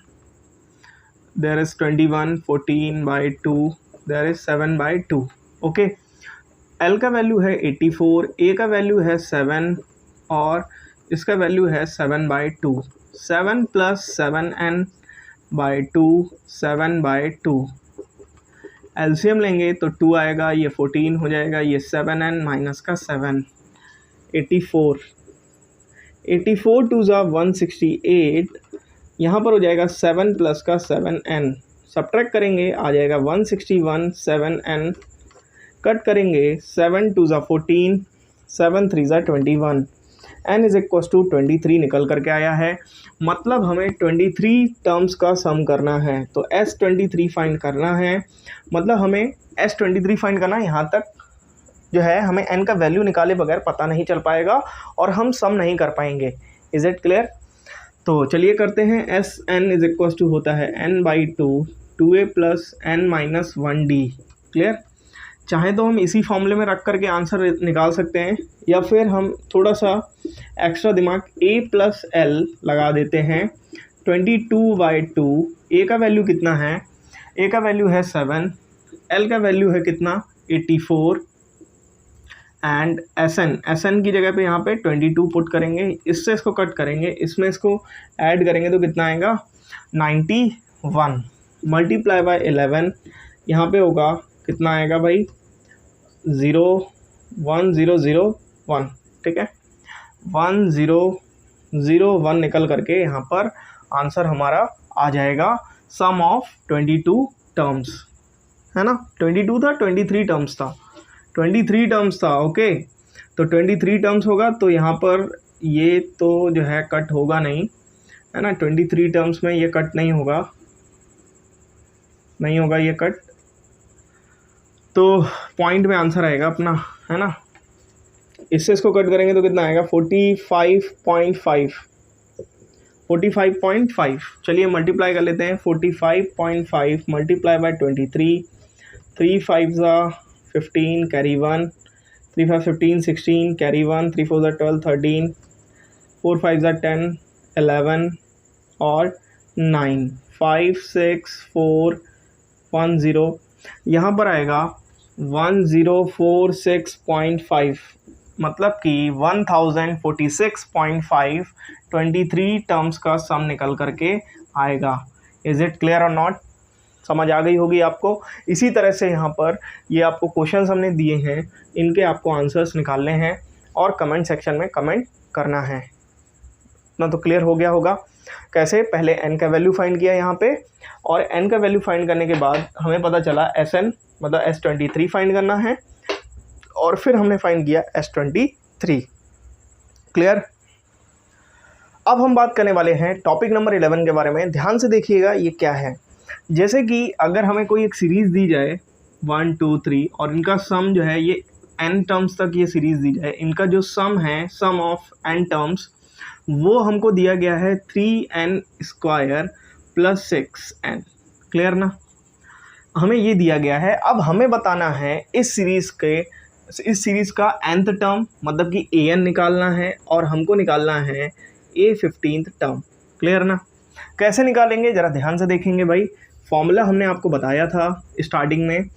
there is 21 14/2, there is 7/2। Okay. L का वैल्यू है 84, a का वैल्यू है 7, और इसका वैल्यू है 7/2। 7 + 7n/2, 7/2। एलसीएम लेंगे तो 2 आएगा, ये 14 हो जाएगा, ये 7n माइनस का 7, 84। 84 2 ज़ा 168, यहाँ पर हो जाएगा 7 + का 7n, सब्ट्रैक्ट करेंगे आ जाएगा 161, 7n, कट करेंगे 7 2 ज़ा 14, 7 3 ज़ा 21, n = 23 निकल करके आया है। मतलब हमें 23 टर्म्स का सम करना है, तो S23 फाइंड करना है। मतलब हमें S23 फाइंड करना है। यहाँ तक जो है हमें n का वैल्यू निकाले बगैर पता नहीं चल पाएगा और हम सम नहीं कर पाएंगे। Is it clear? तो चलिए करते हैं। Sn = होता है n/2 2a + n-1d। क्लियर? चाहे तो हम इसी फॉर्मूले में रख करके आंसर निकाल सकते हैं, या फिर हम थोड़ा सा एक्स्ट्रा दिमाग a + l लगा देते हैं। 22/2, a का वैल्यू कितना है, a का वैल्यू है 7, l का वैल्यू है कितना 84, एंड Sn की जगह पे यहाँ पे 22 पुट करेंगे, इससे इसको कट करेंगे, इसमें इसको ऐड करेंगे तो कितना आएगा 91 मल्टीप्लाई बाय 11, यहाँ पे होगा कितना आएगा भाई 01001। ठीक है, 1001 निकल करके यहाँ पर आंसर हमारा आ जाएगा सम ऑफ 22 टर्म्स, है ना। 22 था, 23 टर्म्स था, 23 टर्म्स था। ओके, तो 23 टर्म्स होगा तो यहाँ पर ये तो जो है कट होगा नहीं, है ना। 23 टर्म्स में ये कट नहीं होगा, नहीं होगा ये कट, तो पॉइंट में आंसर आएगा अपना, है ना। इससे इसको कट करेंगे तो कितना आएगा 45.5, 45.5। चलिए मल्टीप्लाई कर लेते हैं, 45.5 मल्टीप्लाई बाय 23, 3 5 15 कैरी 1, 3 5 15 16 कैरी 1, 3 4 12 13, 4 5 10 11 और 9, 5 6 4 1 0, यहाँ पर आएगा 1046.5, मतलब कि 1046.5 23 टर्म्स का सम निकल करके आएगा। इज़ इट क्लियर और नॉट? समझ आ गई होगी आपको। इसी तरह से यहाँ पर ये आपको क्वेश्चंस हमने दिए हैं, इनके आपको आंसर्स निकालने हैं और कमेंट सेक्शन में कमेंट करना है। इतना तो क्लियर हो गया होगा। कैसे? पहले n का वैल्यू फाइंड किया यहाँ पे, और n का वैल्यू फाइंड करने के बाद हमें पता चला Sn मतलब S23 फाइंड करना है, और फिर हमने फाइंड किया S23। क्लियर? अब हम बात करने वाले हैं टॉपिक नंबर 11 के बारे में। ध्यान से देखिएगा ये क्या है। जैसे कि अगर हमें कोई एक सीरीज़ दी जाए 1 2 3 और इनका सम जो है ये n टर्म्स तक ये सीरीज़ दी जाए, इनका जो सम है, सम ऑफ n टर्म्स, वो हमको दिया गया है 3n square plus 6n। Clear ना? हमें ये दिया गया है। अब हमें बताना है इस सीरीज़ का nth टर्म, मतलब कि an निकालना है, और हमको निकालना है a15th टर्म। क्लियर ना? कैसे निकालेंगे ज़रा ध्यान से देखेंगे भाई। फॉर्मूला हमने आपको बताया था स्टार्टिंग में,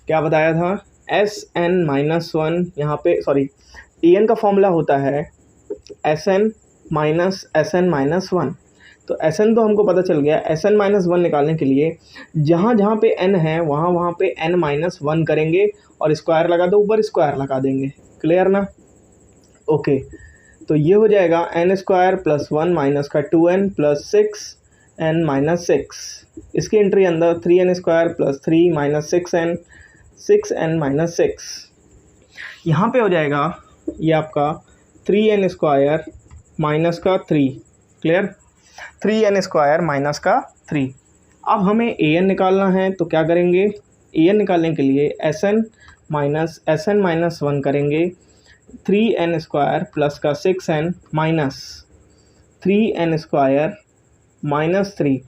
क्या बताया था? Sn-1, यहाँ पे सॉरी an का फॉर्मूला होता है Sn माइनस Sn-1। तो Sn तो हमको पता चल गया। Sn-1 निकालने के लिए जहाँ जहाँ पे n है वहाँ पे n-1 करेंगे और स्क्वायर लगा दो, ऊपर स्क्वायर लगा देंगे। क्लियर ना? ओके, तो ये हो जाएगा n स्क्वायर प्लस 1 माइनस का 2n प्लस 6n माइनस 6। इसकी एंट्री अंदर 3n square plus 3 minus 6n minus 6। यहाँ पे हो जाएगा ये आपका 3n स्क्वायर माइनस का 3। क्लियर? 3n स्क्वायर माइनस का 3। अब हमें an निकालना है, तो क्या करेंगे? an निकालने के लिए Sn माइनस 1 करेंगे, 3n स्क्वायर प्लस का 6n minus 3n square minus 3।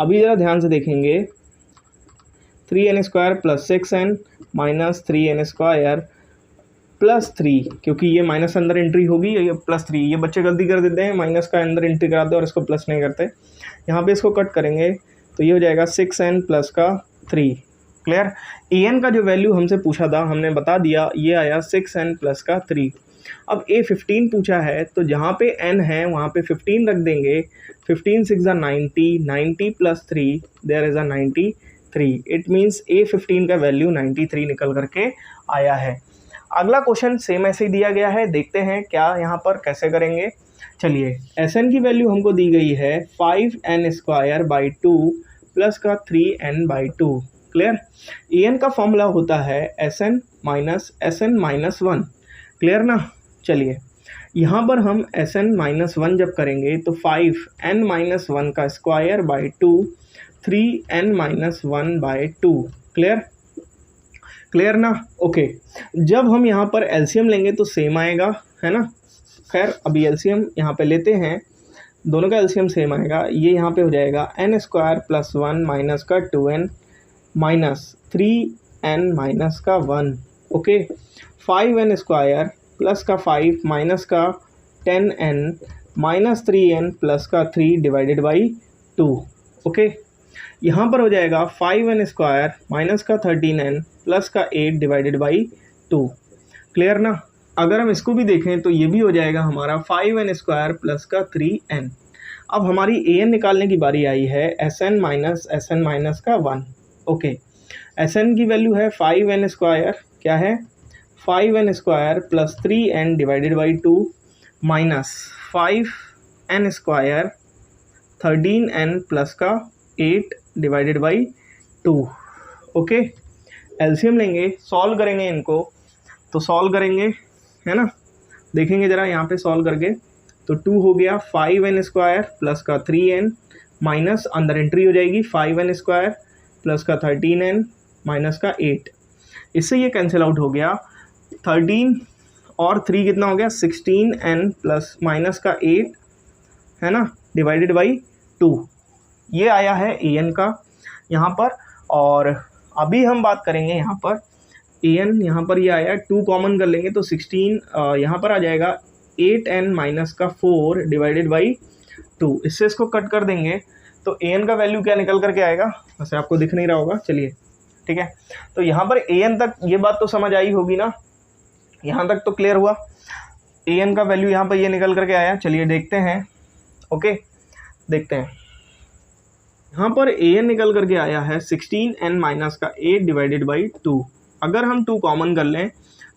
अभी ज़रा ध्यान से देखेंगे, 3n square plus 6n minus 3n square plus 3, क्योंकि ये माइनस अंदर एंट्री होगी, ये प्लस 3। ये बच्चे गलती कर देते हैं, माइनस का अंदर एंट्री कराते हैं और इसको प्लस नहीं करते। यहाँ पे इसको कट करेंगे तो ये हो जाएगा 6n प्लस का 3। क्लियर? an का जो वैल्यू हमसे पूछा था हमने बता दिया, ये आया 6n प्लस का 3। अब a15 पूछा है, तो जहाँ पे n है वहाँ पे 15 रख देंगे। 15 6 90, 90 plus 3 there is 93। It means a15 का वैल्यू 93 निकल करके आया है। अगला क्वेश्चन सेम ऐसे ही दिया गया है, देखते हैं क्या यहाँ पर कैसे करेंगे। चलिए, Sn की वैल्यू हमको दी गई है 5n स्क्वायर बाई 2 प्लस का 3n बाई 2। क्लियर? an का फॉर्मूला होता है Sn माइनस 1। क्लियर ना? चलिए, यहाँ पर हम Sn-1 जब करेंगे तो 5n-1 का square by 2, 3n-1 by 2। Clear? Clear ना? ओके, जब हम यहाँ पर एलसीएम लेंगे तो सेम आएगा, है ना। खैर अभी एलसीएम यहाँ पे लेते हैं, दोनों का एलसीएम सेम आएगा। ये यहाँ पे हो जाएगा n स्क्वायर प्लस 1 माइनस का 2n माइनस 3n माइनस का 1। ओके, 5n स्क्वायर प्लस का 5 माइनस का 10n माइनस 3n प्लस का 3 डिवाइडेड बाई 2। ओके, यहाँ पर हो जाएगा 5n स्क्वायर माइनस का 13n प्लस का 8 डिवाइडेड बाई 2। क्लियर ना? अगर हम इसको भी देखें तो ये भी हो जाएगा हमारा 5n स्क्वायर प्लस का 3n। अब हमारी an निकालने की बारी आई है Sn माइनस का 1। ओके, Sn की वैल्यू है 5n स्क्वायर, क्या है? 5n square plus 3n divided by 2 minus 5n square 13n plus का 8 डिवाइडेड बाई 2। ओके, एलसीएम लेंगे, सॉल्व करेंगे इनको, तो सॉल्व करेंगे, है ना, देखेंगे ज़रा यहाँ पे सॉल्व करके, तो 2 हो गया 5n स्क्वायर प्लस का 3n माइनस अंदर एंट्री हो जाएगी 5n स्क्वायर प्लस का 13n माइनस का 8, इससे ये कैंसिल आउट हो गया। 13 और 3 कितना हो गया 16n प्लस माइनस का 8, है ना, डिवाइडेड बाई 2, ये आया है an का यहाँ पर। और अभी हम बात करेंगे यहाँ पर an, यहाँ पर ये आया 2 कॉमन कर लेंगे तो 16 यहाँ पर आ जाएगा 8n माइनस का 4 डिवाइडेड बाई 2, इससे इसको कट कर देंगे तो an का वैल्यू क्या निकल करके आएगा, वैसे आपको दिख नहीं रहा होगा, चलिए ठीक है। तो यहाँ पर an तक ये बात तो समझ आई होगी ना, यहाँ तक तो क्लियर हुआ। an का वैल्यू यहाँ पर ये निकल करके आया, चलिए देखते हैं। ओके, देखते हैं, यहाँ पर an निकल करके आया है 16n माइनस का 8 डिवाइडेड बाई 2। अगर हम 2 कॉमन कर लें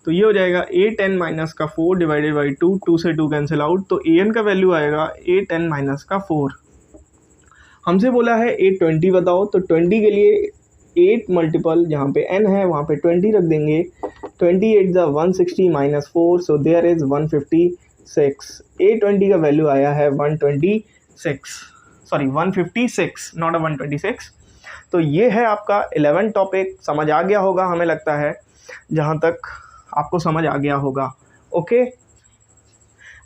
तो ये हो जाएगा 8n माइनस का 4 डिवाइडेड बाई 2, 2 से 2 कैंसिल आउट, तो an का वैल्यू आएगा 8n माइनस का 4। हमसे बोला है 820 बताओ, तो 20 के लिए 8 मल्टीपल जहाँ पे n है वहाँ पे 20 रख देंगे, 28 the 160 minus 4, so there is 156। 820 का वैल्यू आया है 126, सॉरी 156, नॉट 126। तो ये है आपका 11 टॉपिक, समझ आ गया होगा हमें लगता है, जहाँ तक आपको समझ आ गया होगा। ओके,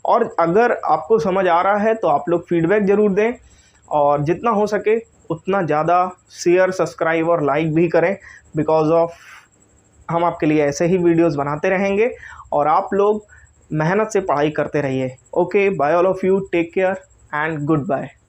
और अगर आपको समझ आ रहा है तो आप लोग फीडबैक ज़रूर दें, और जितना हो सके उतना ज़्यादा शेयर, सब्सक्राइब और लाइक भी करें, बिकॉज ऑफ हम आपके लिए ऐसे ही वीडियोस बनाते रहेंगे और आप लोग मेहनत से पढ़ाई करते रहिए। Okay, bye all of you, take care and good bye.